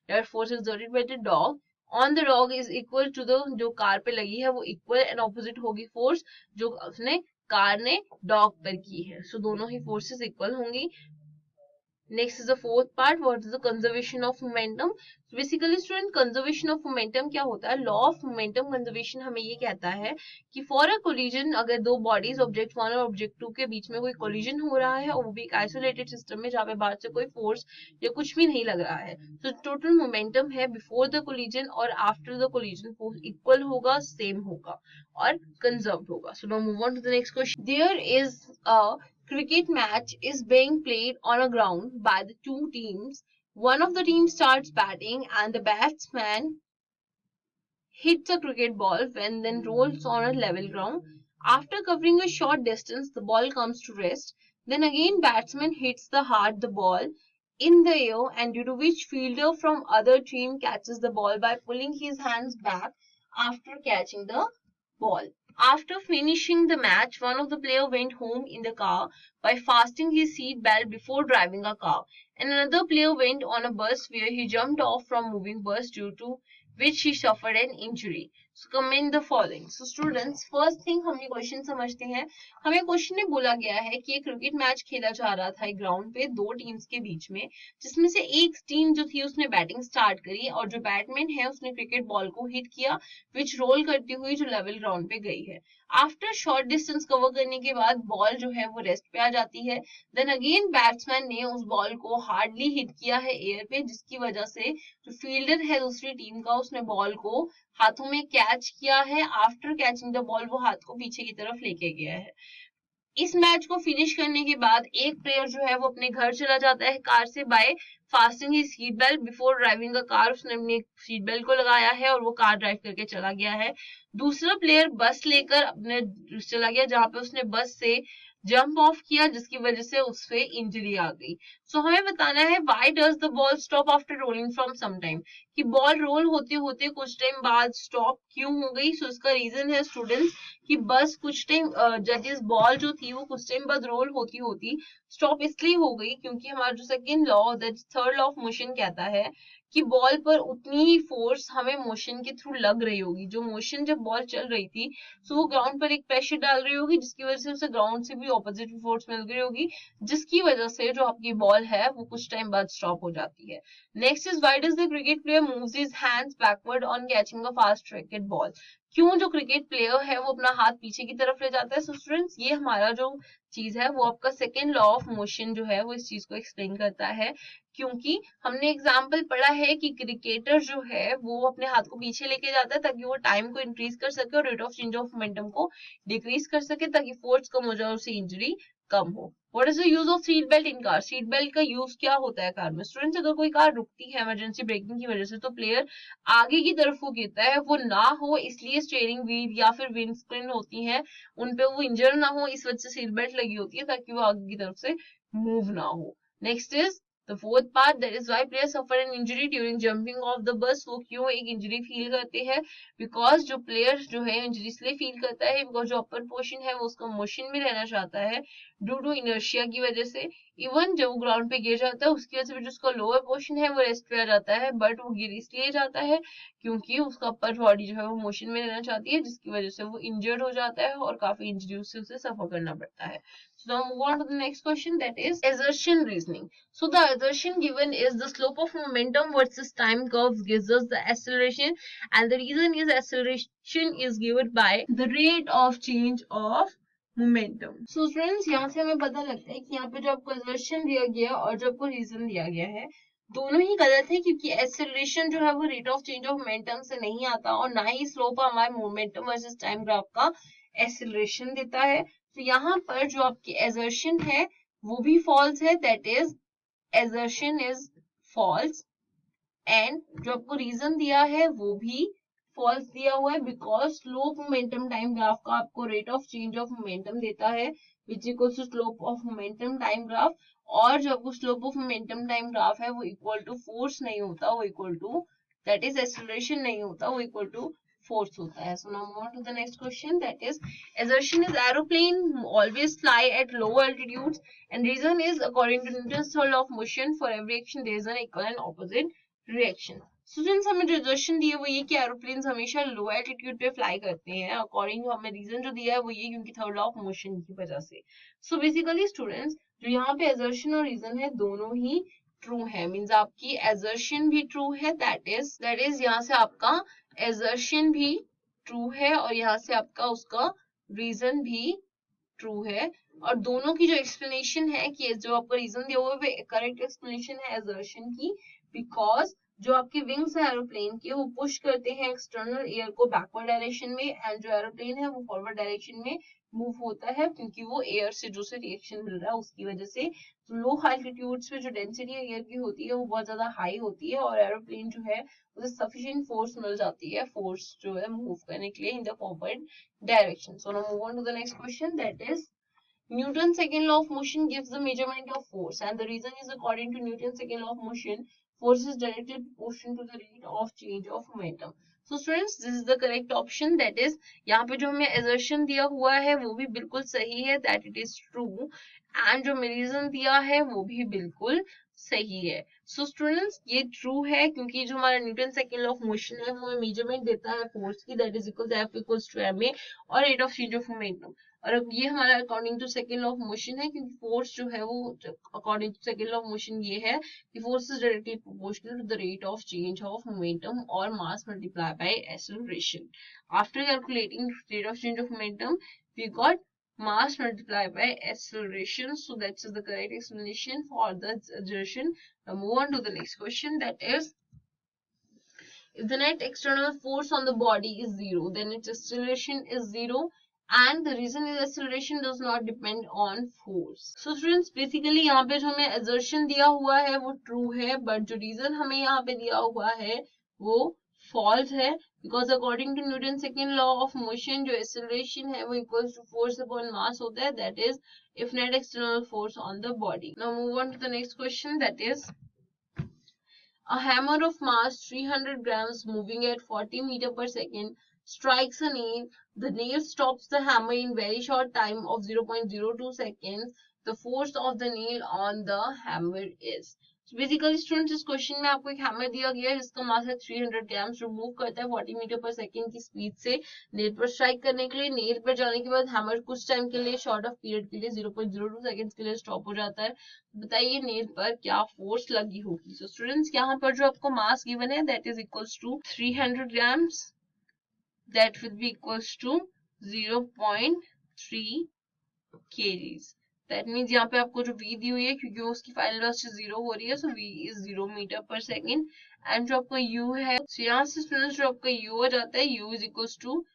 that force exerted by the dog on the dog is equal to the, जो कार पे लगी है वो इक्वल एंड ऑपोजिट होगी फोर्स जो उसने कार ने डॉग पर की है। सो दोनों ही फोर्सेस इक्वल होंगी। Next is the fourth part. What is the conservation of momentum? So basically student, conservation of momentum क्या होता है? Law of momentum conservation हमें ये कहता है कि for a collision, अगर दो bodies object 1 और object 2 के बीच में कोई collision हो रहा है और वो भी एक isolated system में जहाँ पे बाहर से कोई force या कुछ भी नहीं लग रहा है, तो total momentum है before the collision और after the collision force equal होगा, same होगा और conserved होगा. So now move on to the next question. There is a cricket match is being played on a ground by the two teams. One of the teams starts batting and the batsman hits a cricket ball when then rolls on a level ground. After covering a short distance, the ball comes to rest. Then again batsman hits the hard the ball in the air, and due to which fielder from other team catches the ball by pulling his hands back after catching the ball. After finishing the match, one of the players went home in the car by fastening his seat belt before driving a car, and another player went on a bus where he jumped off from moving bus due to which he suffered an injury. So comment the following. So students, first thing हमने question समझते हैं। हमें question में बोला गया है कि एक क्रिकेट मैच खेला जा रहा था एक ग्राउंड पे दो टीम्स के बीच में, जिसमें से एक टीम जो थी उसने बैटिंग स्टार्ट करी और जो बैटमैन है उसने क्रिकेट बॉल को हिट किया विच रोल करती हुई जो लेवल ग्राउंड पे गई है। आफ्टर शॉर्ट डिस्टेंस कवर करने के बाद बॉल जो है वो रेस्ट पे आ जाती है। देन अगेन बैट्समैन ने उस बॉल को हार्डली हिट किया है एयर पे, जिसकी वजह से जो फील्डर है दूसरी टीम का उसने बॉल को हाथों में कैच किया है। आफ्टर कैचिंग द बॉल वो हाथ को पीछे की तरफ लेके गया है। इस मैच को फिनिश करने के बाद एक प्लेयर जो है वो अपने घर चला जाता है कार से बाय फास्टिंग ही सीट बेल्ट बिफोर ड्राइविंग का कार। उसने अपनी सीट बेल्ट को लगाया है और वो कार ड्राइव करके चला गया है। दूसरा प्लेयर बस लेकर अपने चला गया जहां पे उसने बस से जंप ऑफ किया जिसकी वजह से उससे इंजरी आ गई। सो हमें बताना है why does the ball stop after rolling from some time, कि बॉल रोल होते होते कुछ टाइम बाद स्टॉप क्यों हो गई। सो इसका रीजन है स्टूडेंट्स कि बस कुछ टाइम जजेस बॉल जो थी वो कुछ टाइम बाद रोल होती होती स्टॉप इसलिए हो गई क्योंकि हमारा जो second law that third law of motion कहता है कि बॉल पर उतनी ही फोर्स हमें मोशन के थ्रू लग रही होगी। जो मोशन जब बॉल चल रही थी सो वो ग्राउंड पर एक प्रेशर डाल रही होगी जिसकी वजह से उसे ग्राउंड से भी ऑपोजिट फोर्स मिल गई होगी, जिसकी वजह से जो आपकी बॉल है वो कुछ टाइम बाद स्टॉप हो जाती है। Next is why does the cricket player moves his hands backward on catching a fast racket ball? क्यों जो क्रिकेट प्लेयर है वो अपना हाथ पीछे की तरफ ले जाता है? सो स्टूडेंट्स ये हमारा जो चीज है वो आपका सेकेंड लॉ ऑफ मोशन जो है वो इस चीज को एक्सप्लेन करता है, क्योंकि हमने एग्जाम्पल पढ़ा है कि क्रिकेटर जो है वो अपने हाथ को पीछे लेके जाता है ताकि वो टाइम को इंक्रीज कर सके और rate of change of momentum को डिक्रीज कर सके ताकि फोर्स कम हो जाए और उससे इंजरी कम हो। What is the use of seat belt in car? Seat belt का यूज क्या होता है कार में? स्टूडेंट्स अगर कोई कार रुकती है इमरजेंसी ब्रेकिंग की वजह से तो प्लेयर आगे की तरफ वो गिरता है, वो ना हो इसलिए स्टीयरिंग व्हील या फिर विंड स्क्रीन होती है उनपे वो इंजर ना हो इस वजह से सीट बेल्ट लगी होती है ताकि वो आगे की तरफ से मूव ना हो। Next is the fourth part, that is why player suffer an injury during jumping of the bus. वो क्यों एक इंजरी फील करते हैं? बिकॉज जो प्लेयर जो है इंजरी इसलिए फील करता है बिकॉज जो अपर पोर्शन है वो उसका मोशन में रहना चाहता है ड्यू टू इनर्शिया की वजह से। इवन जब वो ग्राउंड पे गिर जाता है उसकी वजह से जो उसका लोअर पोर्शन है वो रेस्ट पे आ जाता है, बट वो गिर इसलिए जाता है क्योंकि उसका अपर बॉडी जो है वो मोशन में रहना चाहती है जिसकी वजह से वो इंजर्ड हो जाता है और काफी इंजरी से उसे सफर करना पड़ता है। So now move on to the next question, that is assertion reasoning. So the assertion given is the slope of momentum versus time curve gives us the acceleration, and the reason is acceleration is given by the rate of change of momentum. So students यहाँ से हमें पता लगता है कि यहाँ पे जो आपको assertion दिया गया और जो आपको रीजन दिया गया है दोनों ही गलत है, क्योंकि एक्सेलरेशन जो है वो rate of change of momentum से नहीं आता और ना ही स्लोप हमारे मोमेंटम वर्सेस टाइम ग्राफ का एक्सेलरेशन देता है. तो यहाँ पर जो आपकी assertion है वो भी फॉल्स है, that is assertion is false. And जो आपको रीजन दिया है वो भी फॉल्स दिया हुआ है, because slope momentum time graph का आपको rate of change of momentum देता है which equal to slope of momentum time graph, और जो आपको slope of momentum time graph है वो इक्वल टू फोर्स नहीं होता, वो equal to that is acceleration नहीं होता, वो इक्वल टू force होता है. So now move on to the next question, that is assertion is aeroplane always fly at low altitudes, and reason is according to Newton's law of motion for every action there is an equal and opposite reaction. Students हमें जो suggestion दिया वो ये कि aeroplane हमेशा लो altitude पे fly करते हैं. अकॉर्डिंग टू हमें रीजन जो दिया है वो ये क्योंकि थर्ड लॉ ऑफ मोशन की वजह से. सो बेसिकली स्टूडेंट्स जो यहाँ पे एजर्शन और रीजन है दोनों ही ट्रू है, मींस आपकी एजर्शन भी ट्रू है, दैट इज यहाँ से आपका एजर्शन भी ट्रू है और यहाँ से आपका उसका रीजन भी ट्रू है. और दोनों की जो एक्सप्लेनेशन है कि जो आपका रीजन दिया हुआ है करेक्ट एक्सप्लेनेशन है एजर्शन की, बिकॉज जो आपके विंग्स है एरोप्लेन के वो पुश करते हैं एक्सटर्नल एयर को बैकवर्ड डायरेक्शन में, एंड जो एरोप्लेन है वो फॉरवर्ड डायरेक्शन में मूव होता है क्योंकि वो एयर से जो से रिएक्शन मिल रहा है उसकी वजह से. तो लो एल्टीट्यूड्स पे जो डेंसिटी एयर की होती है वो बहुत ज्यादा हाई होती है और एरोप्लेन जो है उसे सफिशिएंट फोर्स मिल जाती है, फोर्स जो है मूव करने के लिए in the forward direction. So now move on to the next question, that is Newton's second law of motion gives the measurement of force, and the reason is according to Newton's second law of motion, force is directly proportional to the rate of change of momentum. So students, this is the correct option. That is, यहाँ पे जो हमें assertion दिया हुआ है वो भी बिल्कुल सही है, that it is true, and जो हमें reason दिया है वो भी बिल्कुल सही है. So students, ये true है क्योंकि जो हमारा Newton second law of motion है वो हमें मेजरमेंट देता है फोर्स की, that is equals F equals to ma और rate of change of momentum. और अब ये हमारा according to second law of motion है क्योंकि फोर्स जो है वो according to second law of motion ये है कि force is directly proportional to the rate of change of momentum और mass multiply by acceleration. After calculating rate of change of momentum we got mass multiplied by acceleration. So that's the correct explanation for the assertion. Now move on to the next question, that is if the net external force on the body is zero, then its acceleration is zero, and the reason is acceleration does not depend on force. So students, basically यहाँ पे जो हमें assertion दिया हुआ है वो true है, but जो reason हमें यहाँ पे दिया हुआ है वो false है, because according to Newton's second law of motion जो acceleration है वो equals to force upon mass होता है, that is if net external force on the body. Now move on to the next question, that is a hammer of mass 300 grams moving at 40 meter per second strikes a nail. The nail stops the hammer in very short time of 0.02 seconds. The force of the nail on the hammer is. So basically students, इस question में आपको एक hammer दिया गया है जिसका मास है 300 ग्राम, जो मूव करता है 40 मीटर पर सेकंड की स्पीड से नेल पर स्ट्राइक करने के लिए. नेल पर जाने के बाद हैमर कुछ टाइम के लिए शॉर्ट ऑफ पीरियड के लिए 0.02 सेकंड्स के लिए स्टॉप हो जाता है. बताइए नेल पर क्या फोर्स लगी होगी. सो स्टूडेंट्स, यहाँ पर जो आपको मास गिवन है that is equals to 300 grams, that will be equals to 0.3 kgs. That means यहाँ पे आपको जो v दी हुई है क्योंकि वो उसकी फाइनल वेलोसिटी 0 हो रही है, सो v is 0 metre per second. And जो आपका u है, so यहाँ से स्टूडेंट्स जो आपका u हो जाता है, u is equals to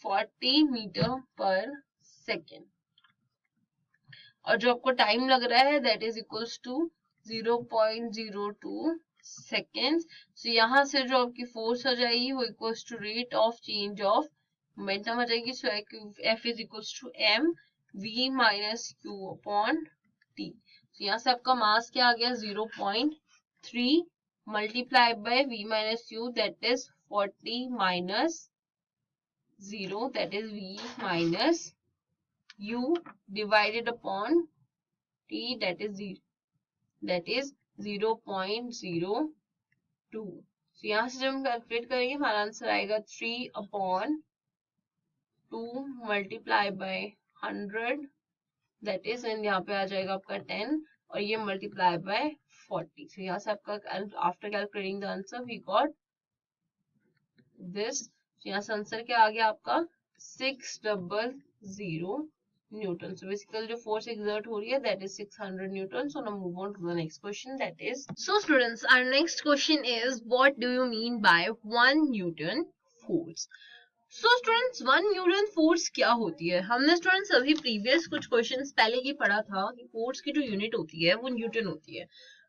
40 metre per second. और जो आपको टाइम लग रहा है that is equals to 0.02 seconds. So यहाँ से जो आपकी फोर्स हो जाएगी वो equals to rate of change of momentum हो जाएगी. So F is equals to m v minus q upon t. तो यहाँ से आपका मास क्या आ गया 0.3 multiply by v minus q, that is 40 minus 0, that is v minus u divided upon t, that is 0.02. तो यहाँ से जब हम कैलकुलेट करेंगे हमारा आंसर आएगा 3/2 multiply by 100 that is, and यहाँ पे आ जाएगा आपका 10 और ये मल्टीप्लाई बाय 40. सो यहाँ से आपका after calculating the answer we got this. यहाँ से आंसर क्या आ गया आपका 600 न्यूटन. सो बेसिकली जो फोर्स एक्सर्ट हो रही है that is 600 newton. So now move on to the next question that is, so students our next question is what do you mean by 1 newton force. So students 1 newton force क्या होती है. हमने students अभी previous कुछ questions पहले ही पढ़ा था कि फोर्स की जो यूनिट होती है वो न्यूटन होती है.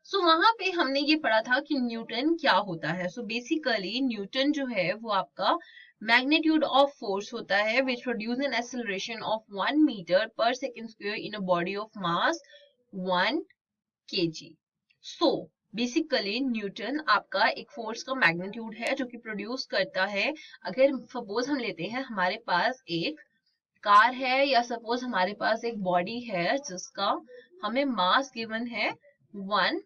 सो वहां पे हमने ये पढ़ा था कि न्यूटन क्या होता है. सो बेसिकली न्यूटन जो है वो आपका मैग्नीट्यूड ऑफ फोर्स होता है which produce an acceleration of 1 metre per second square in a body of mass 1 kg. So basically newton आपका एक फोर्स का मैग्नीट्यूड है जो कि प्रोड्यूस करता है. अगर सपोज हम लेते हैं हमारे पास एक कार है या सपोज हमारे पास एक बॉडी है जिसका हमें मास गिवन है 1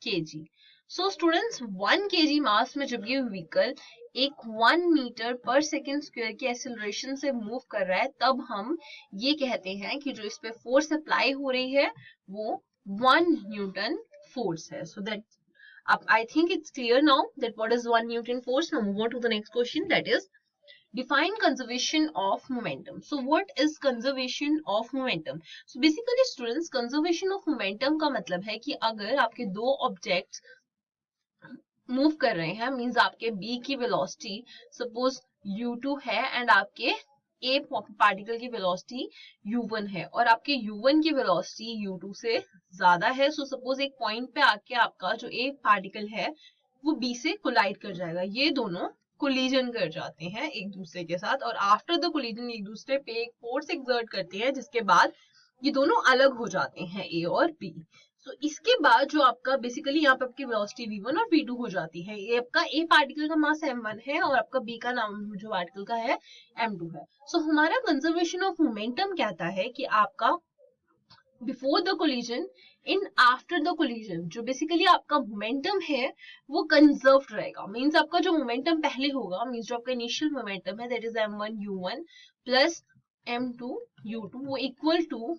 kg. सो स्टूडेंट्स 1 kg मास में जब ये व्हीकल एक 1 मीटर पर सेकेंड स्क्वायर की एक्सेलरेशन से मूव कर रहा है तब हम ये कहते हैं कि जो इस पे फोर्स अप्लाई हो रही है वो 1 न्यूटन फोर्स है. So that I think it's clear now that what is 1 Newton force. Now move on to the next question, that is define conservation of momentum. So what is conservation of momentum? So basically students conservation of momentum का मतलब है कि अगर आपके दो objects move कर रहे हैं मींस आपके B की वेलोसिटी सपोज u2 है एंड आपके A पार्टिकल की वेलोसिटी u1 है और आपके u1 की वेलोसिटी u2 से ज्यादा है. सो सपोज एक पॉइंट पे आके आपका जो A पार्टिकल है वो B से कोलाइड कर जाएगा. ये दोनों कोलिजन कर जाते हैं एक दूसरे के साथ और आफ्टर द कोलिजन एक दूसरे पे एक फोर्स एक्सर्ट करते हैं जिसके बाद ये दोनों अलग हो जाते हैं A और B. सो इसके बाद जो आपका बेसिकली यहाँ पे आपकी वेलोसिटी v1 और v2 हो जाती है. ये आपका A पार्टिकल का मास m1 है और आपका B का नाम जो पार्टिकल का है m2 है. सो हमारा कंजर्वेशन ऑफ मोमेंटम कहता है कि आपका before the collision in after the collision जो बेसिकली आपका मोमेंटम है वो कंजर्व रहेगा. मींस आपका जो मोमेंटम पहले होगा मींस जो आपका इनिशियल मोमेंटम है that is m1 u1 plus m2 u2 वो equal to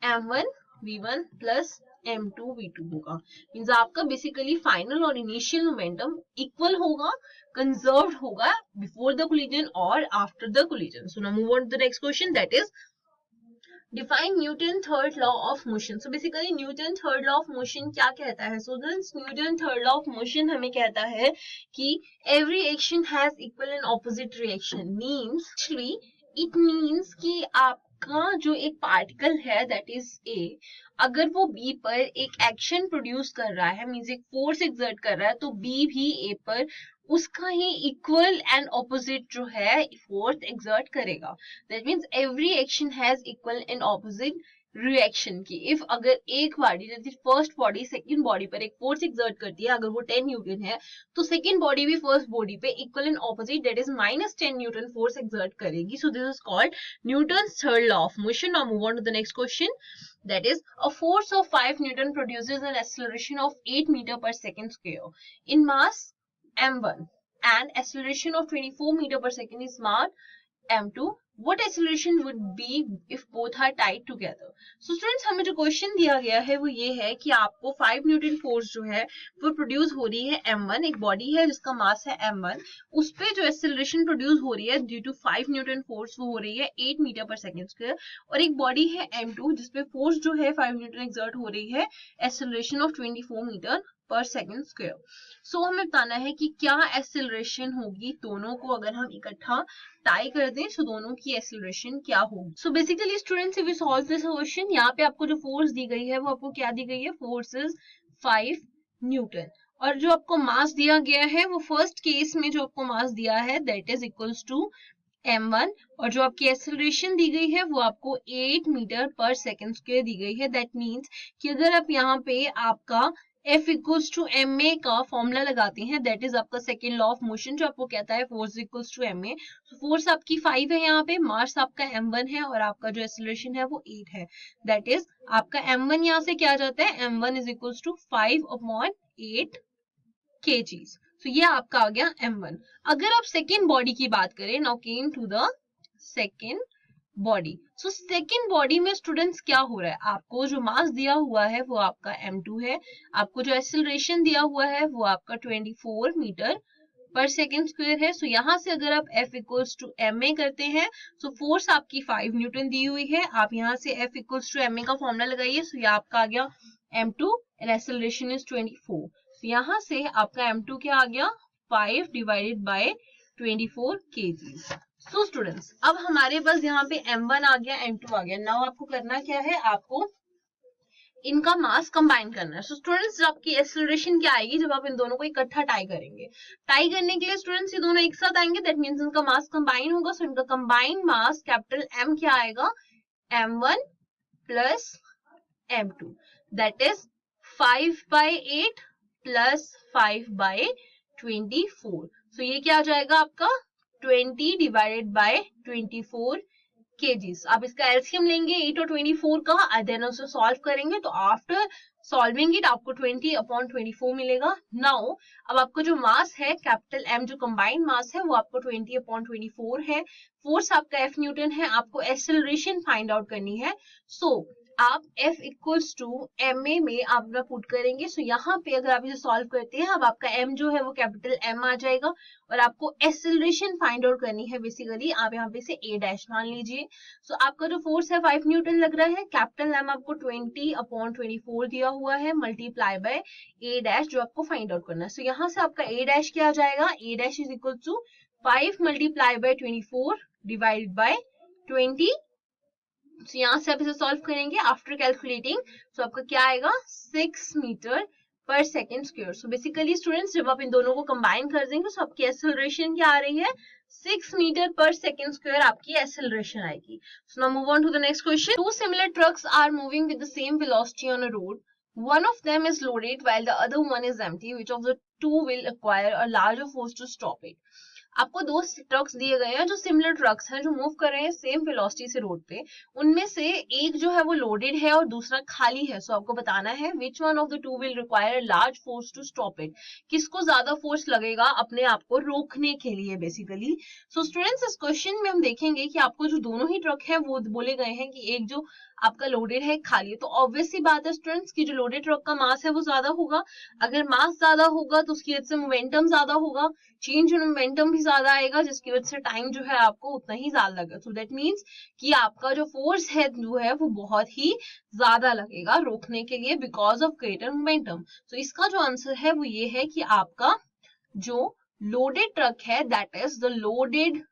m1 v1 plus m2 v2 होगा. मींस आपका बेसिकली फाइनल और इनिशियल मोमेंटम इक्वल होगा, कंजर्व्ड होगा बिफोर द कोलिजन और after the collision. So now move on to the next question that is define Newton third law of motion. So basically Newton third law of motion क्या कहता है. So Newton third law of motion हमें कहता है कि every action has equal and opposite reaction. Means actually it means कि आपका जो एक पार्टिकल है दैट इज ए अगर वो बी पर एक एक्शन प्रोड्यूस कर रहा है मींस एक फोर्स एक्सर्ट कर रहा है तो बी भी ए पर उसका ही इक्वल एंड ऑपोजिट जो है फोर्स एक्सर्ट करेगा. That means every action has equal and opposite reaction की. इफ अगर एक बॉडी जैसे फर्स्ट बॉडी सेकंड बॉडी पर एक फोर्स एक्सर्ट करती है अगर वो 10 न्यूटन है तो सेकंड बॉडी भी फर्स्ट बॉडी पे equal and opposite that is -10 newton force exert करेगी. So this is called Newton's third law of motion. Now move on to the next question. That is, a force of 5 Newton produces an acceleration of 8 meter per second square in mass m1 and acceleration of 24 meter per second is mass m2. What acceleration would be if both are tied together? So students हमें जो question दिया गया है वो ये है कि आपको 5 न्यूटन फोर्स जो है वो प्रोड्यूस हो रही है m1 एक बॉडी है जिसका मास है m1 उस पे जो एक्सेलरेशन प्रोड्यूस हो रही है ड्यू टू 5 न्यूटन फोर्स वो हो रही है 8 मीटर पर सेकेंड स्क्वायर और एक बॉडी है m2 जिसपे फोर्स जो है 5 न्यूटन एक्सर्ट हो रही है acceleration of 24 metre per second square. सो हमें बताना है कि क्या एक्सेलरेशन होगी दोनों को अगर हम इकट्ठा टाई कर दें सो दोनों की एक्सेलरेशन क्या होगी. So basically students if you solve this question यहाँ पे आपको जो फोर्स दी गई है वो आपको क्या दी गई है. फोर्स इज 5 न्यूटन और जो आपको मास दिया गया है वो फर्स्ट केस में जो आपको मास दिया है that is equals to m1 और जो आपकी एक्सेलरेशन दी गई है वो आपको 8 मीटर पर सेकेंड स्क्वायर दी गई है. दैट मीन्स कि अगर आप यहाँ पे आपका F equals to M A का फॉर्मूला लगाते हैं दैट इज आपका सेकेंड लॉ ऑफ मोशन जो आपको कहता है force equals to M A. Force आपकी 5 है यहाँ पे मास आपका m1 है और आपका जो एक्सेलरेशन है वो 8 है. दैट इज आपका m1 यहाँ से क्या आ जाता है m1 is equals to 5/8 kgs. तो ये आपका आ गया m1. अगर आप सेकेंड बॉडी की बात करें now came to the second body. So second body में स्टूडेंट्स क्या हो रहा है, आपको जो मास दिया हुआ है वो आपका m2 है, आपको जो एक्सेलरेशन दिया हुआ है वो आपका 24 मीटर पर सेकेंड स्क्वायर है। सो यहाँ से अगर आप F इक्वल्स टू ma करते हैं, सो फोर्स आपकी 5 न्यूटन दी हुई है, आप यहाँ से F इक्वल्स टू ma का फॉर्मूला लगाइए। सो यहाँ आपका आ गया m2 एंड एक्सेलरेशन इज 24। सो यहाँ से आपका m2 क्या आ गया 5 divided by 24 kg। So students अब हमारे पास यहाँ पे m1 आ गया m2 आ गया। नाउ आपको करना क्या है, आपको इनका मास कंबाइन करना है। सो स्टूडेंट्स आपकी एक्सेलरेशन क्या आएगी जब आप इन दोनों को इकट्ठा टाई करेंगे, टाई करने के लिए स्टूडेंट्स ये दोनों एक साथ आएंगे, दैट मींस इनका मास कंबाइन होगा। सो इनका कंबाइन मास कैपिटल M क्या आएगा m1 plus m2 that is 5/8 plus 5/24। सो ये क्या आ जाएगा आपका 20 डिवाइडेड बाय 24 kgs। आप इसका एलसीएम लेंगे 8 और 24 का, देन उसे सॉल्व करेंगे तो आफ्टर सॉल्विंग इट आपको 20/24 मिलेगा। नाउ अब आपको जो मास है कैपिटल M जो कंबाइंड मास है वो आपको 20/24 है, फोर्स आपका F न्यूटन है, आपको एक्सेलरेशन फाइंड आउट करनी है। सो आप F इक्वल्स टू ma में आप अपना पुट करेंगे। सो यहाँ पे अगर आप इसे सॉल्व करते हैं, अब आपका M जो है वो कैपिटल M आ जाएगा और आपको एक्सेलरेशन फाइंड आउट करनी है। बेसिकली आप यहाँ पे इसे a डैश मान लीजिए। सो आपका जो फोर्स है 5 न्यूटन लग रहा है, कैपिटल M आपको 20/24 दिया हुआ है मल्टीप्लाई बाय a डैश जो आपको फाइंड आउट करना है। सो यहाँ से आपका a डैश क्या आ जाएगा, a dash is equal to 5 multiply by 24 divided by 20। तो यहाँ से आप इसे सॉल्व करेंगे आफ्टर कैलकुलेटिंग। सो आपका क्या आएगा 6 metre per second square. So basically students जब आप इन दोनों को कंबाइन कर देंगे तो आपकी एक्सेलरेशन क्या आ रही है 6 मीटर पर सेकेंड स्क्वायर आपकी एक्सेलरेशन आएगी। So now move on to the next question. Two similar trucks are moving with the same velocity on a road, one of them is loaded while the other one is empty, which of the two will acquire a larger force to stop it। आपको दो trucks दिए गए हैं जो similar trucks हैं जो move कर रहे हैं सेम वेलोसिटी से रोड पे, उनमें से एक जो है वो लोडेड है और दूसरा खाली है। सो आपको बताना है which one of the two will require large force to stop it, किसको ज्यादा फोर्स लगेगा अपने आप को रोकने के लिए बेसिकली। सो स्टूडेंट्स इस क्वेश्चन में हम देखेंगे कि आपको जो दोनों ही ट्रक है वो बोले गए हैं कि एक जो आपका लोडेड है खाली है, तो ऑब्वियस सी बात है स्टूडेंट्स की जो लोडेड ट्रक का मास है वो ज्यादा होगा। अगर मास ज्यादा होगा तो उसकी वजह से मोमेंटम ज्यादा होगा, चेंज इन मोमेंटम भी ज्यादा आएगा जिसकी वजह से टाइम जो है आपको उतना ही ज्यादा लगेगा। सो दैट मींस कि आपका जो फोर्स है जो है वो बहुत ही ज्यादा लगेगा रोकने के लिए बिकॉज ऑफ ग्रेटर मोमेंटम। सो इसका जो आंसर है वो ये है कि आपका जो लोडेड ट्रक है that is the loaded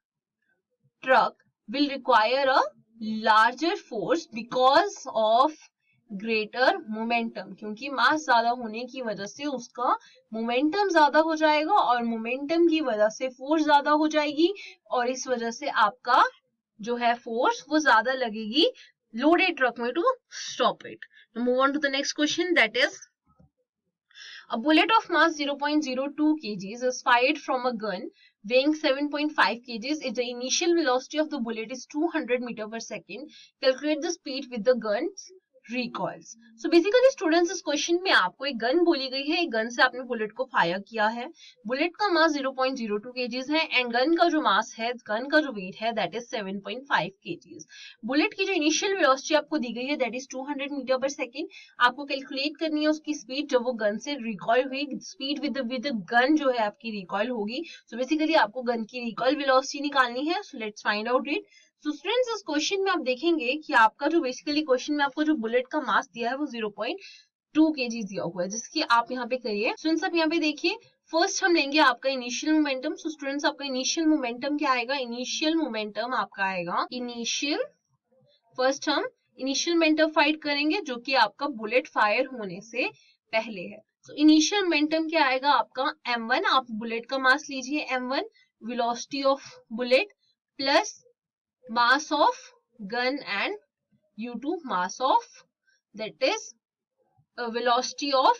truck will require a larger force because of greater momentum, क्योंकि मास ज्यादा होने की वजह से उसका मोमेंटम ज्यादा हो जाएगा और मोमेंटम की वजह से फोर्स ज्यादा हो जाएगी और इस वजह से आपका जो है फोर्स वो ज्यादा लगेगी लोडेड ट्रक में to stop it. Move on to the next question that is a bullet of mass 0.02 kgs is fired from a gun weighing 7.5 kgs if the initial velocity of the bullet is 200 meter per second. Calculate the speed with the gun's recoils. So basically students इस question में आपको एक gun बोली गई है, एक gun से आपने बुलेट को फायर किया है, बुलेट का मास 0.02 kgs है एंड गन का जो मास है, गन का जो वेट है दैट इज 7.5 kgs। बुलेट की जो इनिशियल वेलोसिटी आपको दी गई है that is 200 metre per second, आपको कैलकुलेट करनी है उसकी स्पीड जब वो गन से रिकॉइल हुई, स्पीड विद द गन जो है आपकी रिकॉइल होगी। सो बेसिकली आपको गन की रिकॉइल वेलोसिटी निकालनी है। So let's find out it. So students इस क्वेश्चन में आप देखेंगे कि आपका जो बेसिकली क्वेश्चन में आपको जो बुलेट का मास दिया है वो 0.2 kg दिया हुआ है, जिसकी आप यहाँ पे करिए। स्टूडेंट्स आप यहाँ पे देखिए, फर्स्ट हम लेंगे आपका इनिशियल मोमेंटम। सो स्टूडेंट्स आपका इनिशियल मोमेंटम क्या आएगा, इनिशियल मोमेंटम आपका आएगा इनिशियल, फर्स्ट हम इनिशियल मोमेंटम फाइंड करेंगे जो कि आपका बुलेट फायर होने से पहले है। सो इनिशियल मोमेंटम क्या आएगा आपका m1, आप बुलेट का मास लीजिए m1, velocity of bullet plus mass of gun and u2 mass of that is velocity of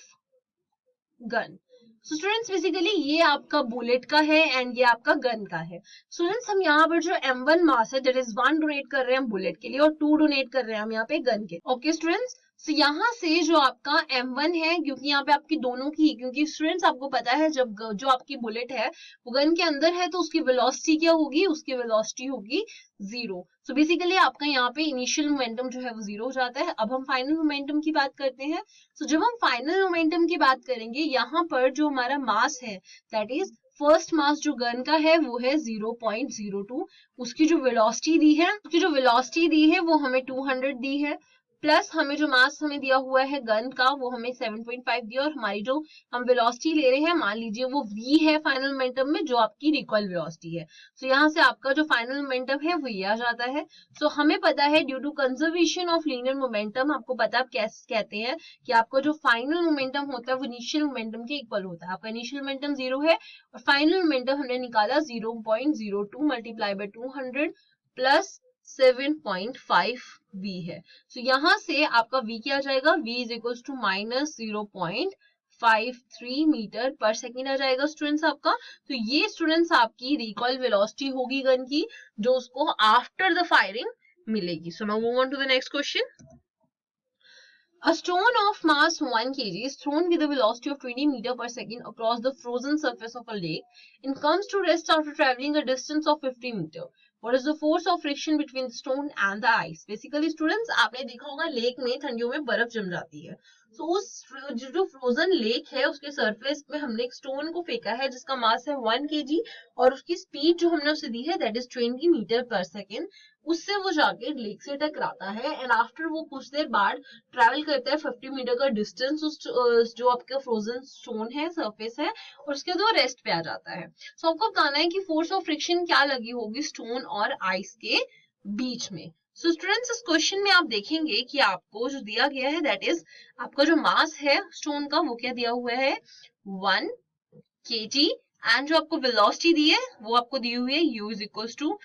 gun। So students basically ये आपका बुलेट का है एंड ये आपका गन का है। स्टूडेंट्स हम यहाँ पर जो m1 मास है दैट इज 1 डोनेट कर रहे हैं हम बुलेट के लिए और 2 डोनेट कर रहे हैं हम यहाँ पे गन के। ओके स्टूडेंट्स, So, यहाँ से जो आपका M1 है, क्योंकि यहाँ पे आपकी दोनों की, क्योंकि स्टूडेंट्स आपको पता है जब जो आपकी बुलेट है वो गन के अंदर है तो उसकी वेलोसिटी क्या होगी, उसकी वेलोसिटी होगी 0। सो बेसिकली आपका यहाँ पे इनिशियल मोमेंटम जो है वो 0 हो जाता है। अब हम फाइनल मोमेंटम की बात करते हैं। सो जब हम फाइनल मोमेंटम की बात करेंगे, यहाँ पर जो हमारा मास है दैट इज फर्स्ट मास जो गन का है वो है 0.02। उसकी जो वेलोसिटी दी है वो हमें 200 दी है, प्लस हमें जो मास हमें दिया हुआ है गन का वो हमें 7.5 दिया, और हमारी जो हम वेलोसिटी ले रहे हैं मान लीजिए वो v है फाइनल मोमेंटम में, जो आपकी रिकॉइल वेलोसिटी है। सो यहाँ से आपका जो फाइनल मोमेंटम है वो ये आ जाता है। सो हमें पता है due to conservation of linear momentum, आपको पता है कैसे कहते हैं कि आपका जो फाइनल मोमेंटम होता है वो इनिशियल मोमेंटम के इक्वल होता है। आपका इनिशियल मोमेंटम 0 है और फाइनल मोमेंटम हमने निकाला 0.02 मल्टीप्लाई बाय 200 प्लस 7.5 v है। सो यहाँ से आपका v क्या आ जाएगा, v is equal to minus 0.53 metre per second आ जाएगा स्टूडेंट्स आपका। तो ये स्टूडेंट्स आपकी रिकॉइल वेलोसिटी होगी गन की, जो उसको आफ्टर द फायरिंग मिलेगी। So now move on to the next question. A stone of mass 1 kg is thrown with a velocity of 20 meter per second across the frozen surface of a lake and comes to rest after traveling a distance of 50 meter. What is the force of friction between the stone and the ice? Basically students, आपने देखा होगा lake में ठंडियों में बर्फ जम जाती है। तो उस जो फ्रोजन लेक है उसके सरफेस पे हमने एक स्टोन को फेंका है जिसका मास है 1 kg और उसकी स्पीड जो हमने उसे दी है that is 20 metre per second. उससे वो जाके लेक से टकराता है एंड आफ्टर वो कुछ देर बाद ट्रैवल करता है 50 मीटर का डिस्टेंस उस जो आपका फ्रोजन स्टोन है सरफेस है, और उसके बाद वो रेस्ट पे आ जाता है। सो आपको बताना है कि फोर्स ऑफ फ्रिक्शन क्या लगी होगी स्टोन और आइस के बीच में। सो स्टूडेंट्स इस क्वेश्चन में आप देखेंगे कि आपको जो दिया गया है दैट इज आपका जो मास है स्टोन का वो क्या दिया हुआ है 1 kg एंड जो आपको वेलोसिटी दी है वो आपको दी हुई है u is equal to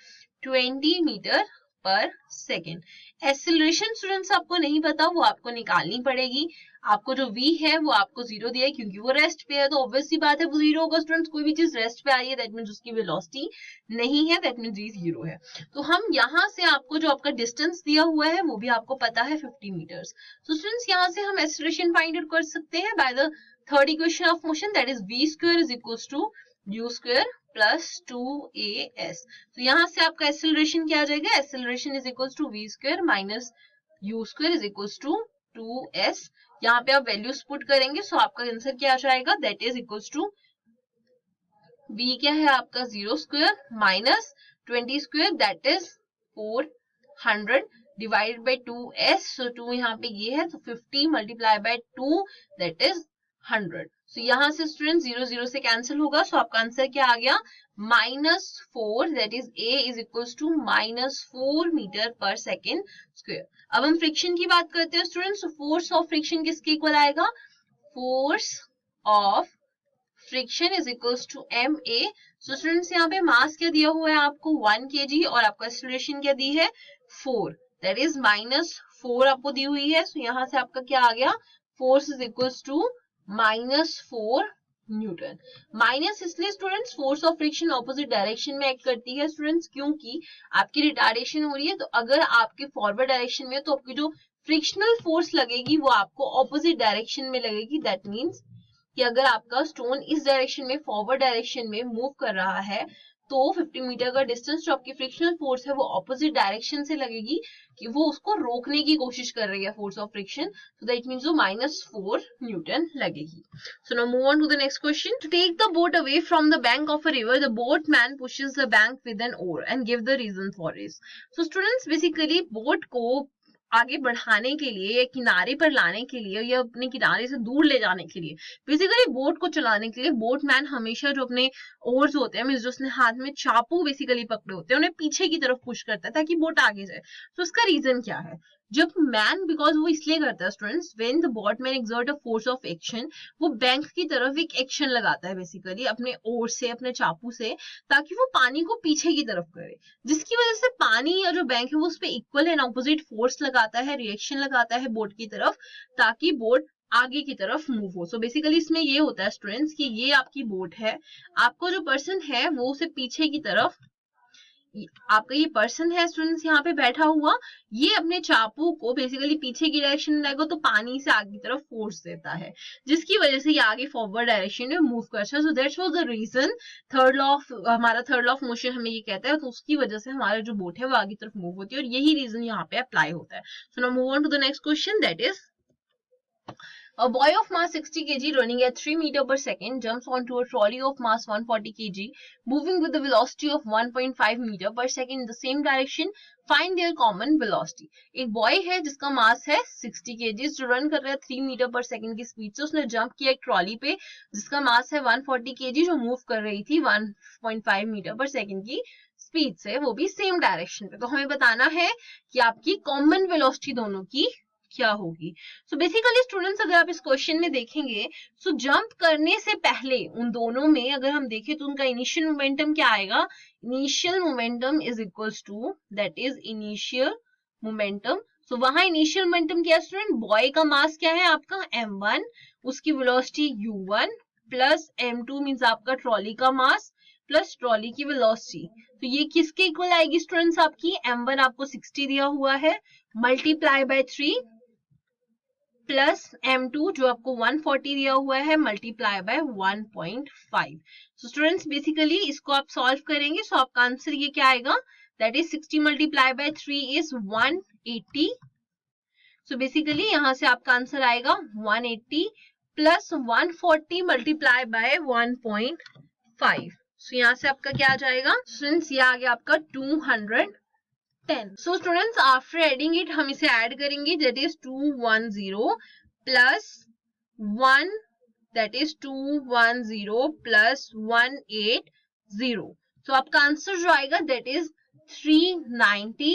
20 metre per second. Acceleration students आपको नहीं पता, वो आपको निकालनी पड़ेगी। आपको जो v है वो आपको 0 दिया है क्योंकि वो रेस्ट पे है, तो ऑब्वियस सी बात है वो 0 होगा स्टूडेंट्स। कोई भी चीज रेस्ट पे आ रही है दैट मींस उसकी वेलोसिटी नहीं है, दैट मींस v 0 है। तो हम यहाँ से आपको जो आपका डिस्टेंस दिया हुआ है वो भी आपको पता है 50 मीटर्स। तो स्टूडेंट्स यहाँ से हम एक्सेलरेशन फाइंड आउट कर सकते हैं by the third equation of motion that is v square is equal to u square plus 2as। तो यहाँ से आपका एक्सेलरेशन क्या आ जाएगा, acceleration is equal to v square minus u square is equal to 2s। यहाँ पे आप वैल्यूज पुट करेंगे सो आपका आंसर क्या आ जाएगा, that is equal to v क्या है आपका 0 square minus 20 square that is 400 divided by 2s। So 2 यहाँ पे ये है तो 50 multiply by 2 that is 100। So यहाँ से स्टूडेंट 0 0 से कैंसिल होगा, सो आपका आंसर क्या आ गया -4 that is a is equal to -4 metre per second square. अब हम फ्रिक्शन की बात करते हैं student. So force of friction किसके इक्वल आएगा, force of friction is equal to ma। So students यहाँ पे मास क्या दिया हुआ है आपको 1 kg और आपका एक्सेलरेशन क्या दी है 4 दैट इज -4 आपको दी हुई है। सो यहाँ से आपका क्या आ गया, force is equal to -4 newton. Minus इसलिए students force of friction opposite direction में एक्ट करती है स्टूडेंट्स, क्योंकि आपकी रिटार्डेशन हो रही है। तो अगर आपके फॉरवर्ड डायरेक्शन में तो आपकी जो फ्रिक्शनल फोर्स लगेगी वो आपको ऑपोजिट डायरेक्शन में लगेगी। दैट मीन्स कि अगर आपका स्टोन इस डायरेक्शन में फॉरवर्ड डायरेक्शन में मूव कर रहा है तो 50 मीटर का डिस्टेंस जो आपकी फ्रिक्शनल फोर्स है वो ऑपोजिट डायरेक्शन से लगेगी, कि वो उसको रोकने की कोशिश कर रही है force of friction. So that means वो -4 न्यूटन लगेगी। So now move on to the next question. To take the boat away from the bank of a river the boatman pushes the bank with an oar and give the reason for this. So students basically boat को आगे बढ़ाने के लिए या किनारे पर लाने के लिए या अपने किनारे से दूर ले जाने के लिए, बेसिकली बोट को चलाने के लिए बोटमैन हमेशा जो अपने ओर्स होते हैं, जो उसने हाथ में चापू बेसिकली पकड़े होते हैं, उन्हें पीछे की तरफ पुश करता है ताकि बोट आगे जाए। तो उसका रीजन क्या है, जब मैन बिकॉज वो इसलिए करता है students when the boatman exert a force of action, वो बैंक की तरफ एक एक्शन लगाता है बेसिकली अपने ओर से अपने चापू से, ताकि वो पानी को पीछे की तरफ करे, जिसकी वजह से पानी या जो बैंक है वो उस पर इक्वल एंड ऑपोजिट फोर्स लगाता है, रिएक्शन लगाता है बोट की तरफ, ताकि बोट आगे की तरफ मूव हो। सो बेसिकली इसमें ये होता है स्टूडेंट्स कि ये आपकी बोट है, आपको जो पर्सन है वो उसे पीछे की तरफ आपका ये पर्सन है स्टूडेंट्स यहाँ पे बैठा हुआ, ये अपने चापू को बेसिकली पीछे की डायरेक्शन में लाएगा तो पानी से आगे की तरफ फोर्स देता है, जिसकी वजह से ये आगे फॉरवर्ड डायरेक्शन में मूव करता है। So that's was the reason हमारा थर्ड लॉ ऑफ मोशन हमें ये कहता है, तो उसकी वजह से हमारा जो बोट है वो आगे की तरफ मूव होती है, और यही रीजन यहाँ पे अप्लाई होता है। So now move on to the next question, that is a boy of mass 60 kg running at 3 meters per second jumps onto a trolley of mass 140 kg moving with a velocity of 1.5 meters per second in the same direction. Find their common velocity. एक boy है जिसका मास है 60 kg जो run कर रहा है 3 metre per second की speed से। उसने जंप किया एक ट्रॉली पे जिसका मास है 140 kg जो मूव कर रही थी 1.5 मीटर पर सेकंड की स्पीड से, वो भी सेम डायरेक्शन पे। तो हमें बताना है कि आपकी कॉमन वेलोसिटी दोनों की क्या होगी। सो बेसिकली स्टूडेंट्स अगर आप इस क्वेश्चन में देखेंगे, सो जंप करने से पहले उन दोनों में अगर हम देखें तो उनका इनिशियल मोमेंटम क्या आएगा, initial momentum is equals to that is initial momentum. So वहां इनिशियल मोमेंटम क्या है स्टूडेंट, बॉय का मास क्या है आपका m1, उसकी velocity u1 plus m2 means आपका ट्रॉली का मास प्लस ट्रॉली की वेलोसिटी। तो ये किसके इक्वल आएगी स्टूडेंट्स, आपकी m1 आपको 60 दिया हुआ है मल्टीप्लाई बाय 3 प्लस m2 जो आपको 140 दिया हुआ है multiply by 1.5। So students basically इसको आप सॉल्व करेंगे, सो आपका आंसर ये क्या आएगा, that is 60 multiply by 3 is 180। So basically यहां से आपका आंसर आएगा 180 प्लस 140 मल्टीप्लाई बाय 1.5। सो यहां से आपका क्या आ जाएगा स्टूडेंट्स, ये आ गया आपका 210। So students after adding it हम इसे ऐड करेंगे, that is 210 plus 1 that is 210 plus 180। So आपका आंसर जो आएगा that is 390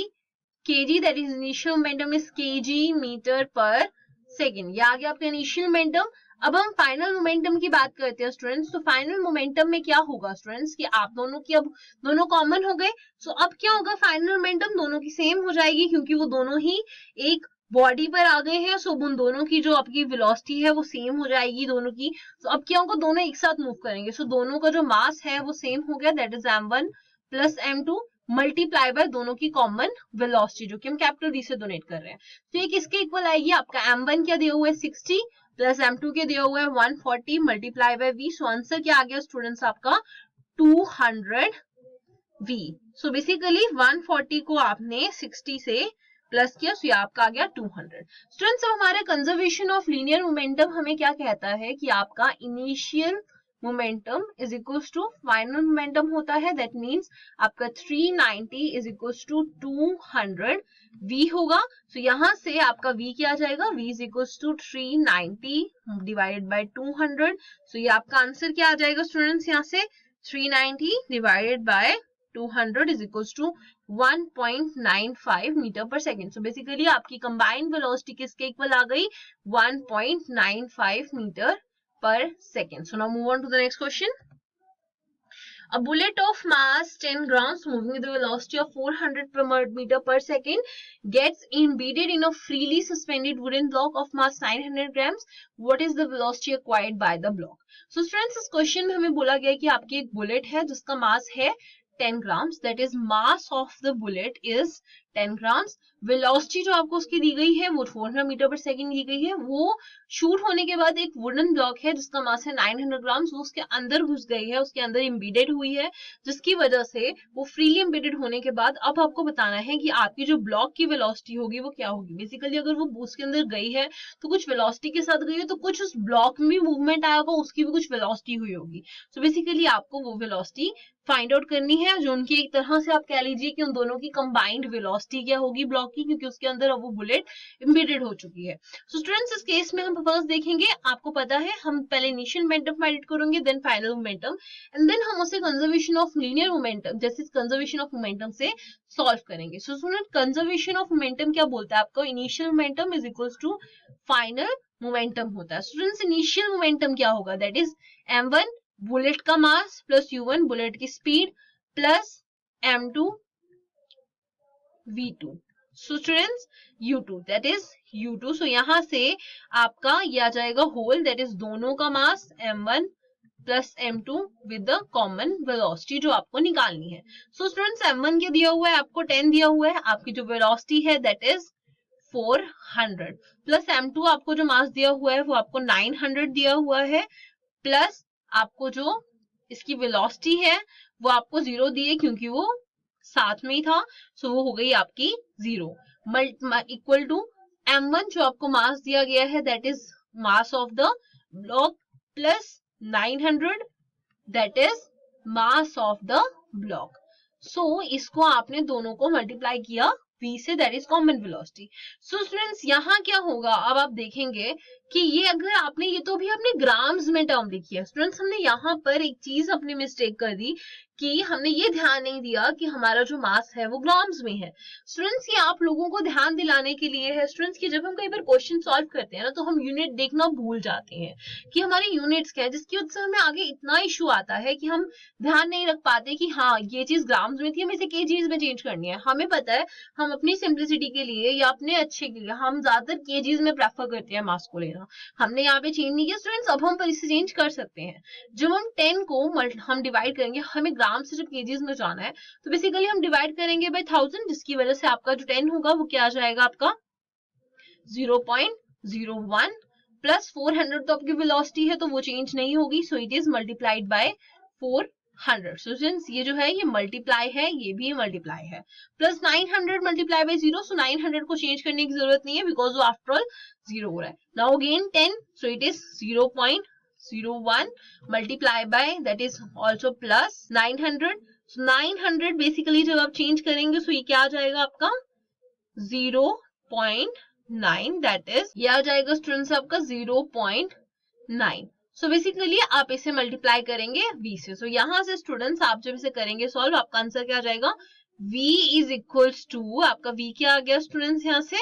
kg, that is initial momentum is kg meter per second। ये आ गया आपका इनिशियल मोमेंटम। अब हम फाइनल मोमेंटम की बात करते हैं स्टूडेंट्स। तो फाइनल मोमेंटम में क्या होगा स्टूडेंट्स कि आप दोनों की अब दोनों कॉमन हो गए। सो अब क्या होगा, फाइनल मोमेंटम दोनों की सेम हो जाएगी क्योंकि वो दोनों ही एक बॉडी पर आ गए हैं। सो उन दोनों की जो आपकी वेलोसिटी है वो सेम हो जाएगी दोनों की। तो अब क्या होगा, दोनों एक साथ मूव करेंगे। सो दोनों का जो मास है वो सेम हो गया, that is m1 plus m2 multiply by दोनों की कॉमन वेलोसिटी जो कि हम कैपिटल डी से डोनेट कर रहे हैं। तो ये किसके इक्वल आएगी, आपका m1 क्या दिया हुआ है 60 प्लस m2 के दिया हुआ है 140 multiply by v। So answer क्या आ गया स्टूडेंट्स आपका 200v। सो बेसिकली 140 को आपने 60 से प्लस किया, सो ये आपका आ गया 200। स्टूडेंट्स अब हमारे कंजर्वेशन ऑफ लीनियर मोमेंटम हमें क्या कहता है कि आपका initial momentum is equals to final momentum होता है, दैट मींस आपका 390 इज इक्वल्स टू 200 v होगा। सो यहां से आपका v क्या आ जाएगा, v is equals to 390 divided by 200। So ये आपका आंसर क्या आ जाएगा स्टूडेंट्स, यहाँ से 390 divided by 200 is equals to 1.95 metre per second. So basically आपकी कंबाइंड वेलोसिटी किसके इक्वल आ गई, 1.95 metre per second. So now move on to the next question. A bullet of mass 10 grams moving with a velocity of 400 meter per second gets embedded in a freely suspended wooden block of mass 900 grams. What is the velocity acquired by the block? So students इस question में हमें बोला गया कि आपकी एक bullet है जिसका मास है 10 grams, that is mass of the bullet is 10 grams। Velocity जो आपको उसकी दी गई है वो 400 मीटर पर सेकंड दी गई है। वो शूट होने के बाद एक वुडन ब्लॉक है जिसका मास है 900 ग्राम्स, वो उसके अंदर घुस गई है, उसके अंदर इम्बेडेड हुई है, जिसकी वजह से वो फ्रीली इम्बेडेड होने के बाद अब आपको बताना है कि आपकी जो ब्लॉक की वेलोसिटी होगी वो क्या होगी। बेसिकली अगर वो उसके अंदर गई है तो कुछ वेलोसिटी के साथ गई है, तो कुछ उस ब्लॉक में मूवमेंट आया होगा, उसकी भी कुछ वेलोसिटी हुई होगी। सो बेसिकली आपको वो वेलोसिटी फाइंड आउट करनी है, जो उनकी एक तरह से आप कह लीजिए कि उन दोनों की कंबाइंड वेलोसिटी क्या होगी ब्लॉक की, क्योंकि उसके अंदर अब वो बुलेट इम्बेडेड हो चुकी है। सो स्टूडेंट्स इस केस में हम फर्स्ट देखेंगे, आपको पता है हम पहले इनिशियल मोमेंटम फाइंड करेंगे, then final momentum, and then हम उसे कंजर्वेशन ऑफ लीनियर मोमेंटम जैसे कंजर्वेशन ऑफ मोमेंटम से सॉल्व करेंगे। So student conservation of momentum क्या बोलता है आपको, initial momentum is equals to final momentum होता है। स्टूडेंट्स इनिशियल मोमेंटम क्या होगा, दैट इज m1 बुलेट का मास प्लस u1 बुलेट की speed plus m2 v2। So students u2 that is u2। सो यहां से आपका ये आ जाएगा होल, दैट इज दोनों का मास m1 plus m2 with the common velocity जो आपको निकालनी है. सो स्टूडेंट्स m1 के दिया हुआ है, आपको 10 दिया हुआ है, आपकी जो वेलोसिटी है दैट इज 400 प्लस m2 आपको जो मास दिया हुआ है वो आपको 900 दिया हुआ है, प्लस आपको जो इसकी वेलोसिटी है वो आपको 0 दी है क्योंकि वो साथ में ही था, सो वो हो गई आपकी 0 इक्वल टू m1 जो आपको मास दिया गया है that is mass of the block plus 900 that is mass of the block. So इसको आपने दोनों को मल्टीप्लाई किया v से, that is common velocity. So students यहाँ क्या होगा, अब आप देखेंगे कि ये अगर आपने ये तो भी अपने ग्राम्स में टर्म लिखी है. स्टूडेंट्स हमने यहाँ पर एक चीज अपनी मिस्टेक कर दी कि हमने ये ध्यान नहीं दिया कि हमारा जो मास है वो ग्राम्स में है. स्टूडेंट्स ये आप लोगों को ध्यान दिलाने के लिए है स्टूडेंट्स कि जब हम कई बार क्वेश्चन सॉल्व करते हैं ना तो हम यूनिट देखना भूल जाते हैं कि हमारे यूनिट्स क्या है, जिसकी वजह से हमें आगे इतना इशू आता है कि हम ध्यान नहीं रख पाते कि हाँ ये चीज ग्राम्स में थी, हमें इसे केजीज में चेंज करनी है. हमें पता है हम अपनी सिंप्लिसिटी के लिए या अपने अच्छे के लिए हम ज्यादातर केजीज में प्रेफर करते हैं मास को लेना. हमने यहाँ पे चेंज नहीं किया स्टूडेंट्स, अब हम पर इसे चेंज कर सकते हैं. जब हम 10 को हम डिवाइड करेंगे, हमें ग्राम से जब केजीज में जाना है तो बेसिकली हम डिवाइड करेंगे बाय 1000, जिसकी वजह से आपका जो 10 होगा वो क्या आ जाएगा आपका 0.01 प्लस 400 तो आपकी वेलोसिटी है तो वो चेंज नहीं होगी, सो it is multiplied by 400. So since ये जो है ये मल्टीप्लाई है, ये भी मल्टीप्लाई है, प्लस 900 मल्टीप्लाई बाय 0, सो 900 को चेंज करने की जरूरत नहीं है बिकॉज वो आफ्टर ऑल 0 हो रहा है. Now again 10, so it is 0.01 multiply by that is also plus 900. So 900 basically जब आप चेंज करेंगे सो ये क्या आ जाएगा आपका 0.9, दैट इज ये आ जाएगा स्टूडेंट्स आपका 0.9. सो बेसिकली आप इसे मल्टीप्लाई करेंगे v से. सो यहाँ से स्टूडेंट्स आप जब इसे करेंगे सॉल्व, आपका आंसर क्या आ जाएगा v इज इक्वल्स टू, आपका v क्या आ गया स्टूडेंट्स, यहाँ से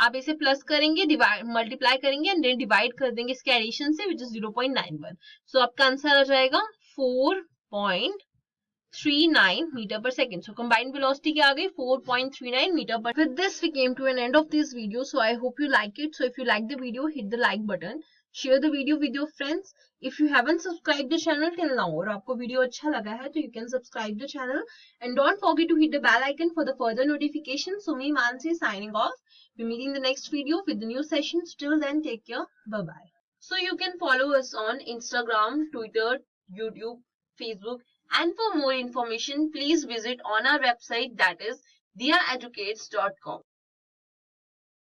आप इसे प्लस करेंगे, डिवाइड मल्टीप्लाई करेंगे एंड देन डिवाइड कर देंगे इसके एडिशन से विच इज 0.91. सो आपका आंसर आ जाएगा 4.39 meter per second. So combined velocity क्या आ गई 4.39 meter per. With this we came to an end of this video. So I hope you like it. So if you like the video, hit the like button. Share the video with your friends. If you haven't subscribed the channel till now और आपको video अच्छा लगा है तो you can subscribe the channel and don't forget to hit the bell icon for the further notifications. So me Mansi signing off. We'll meet in the next video with the new sessions. Till then, take care. Bye bye. So you can follow us on Instagram, Twitter, YouTube, Facebook. And for more information, please visit on our website that is diyaeducates.com.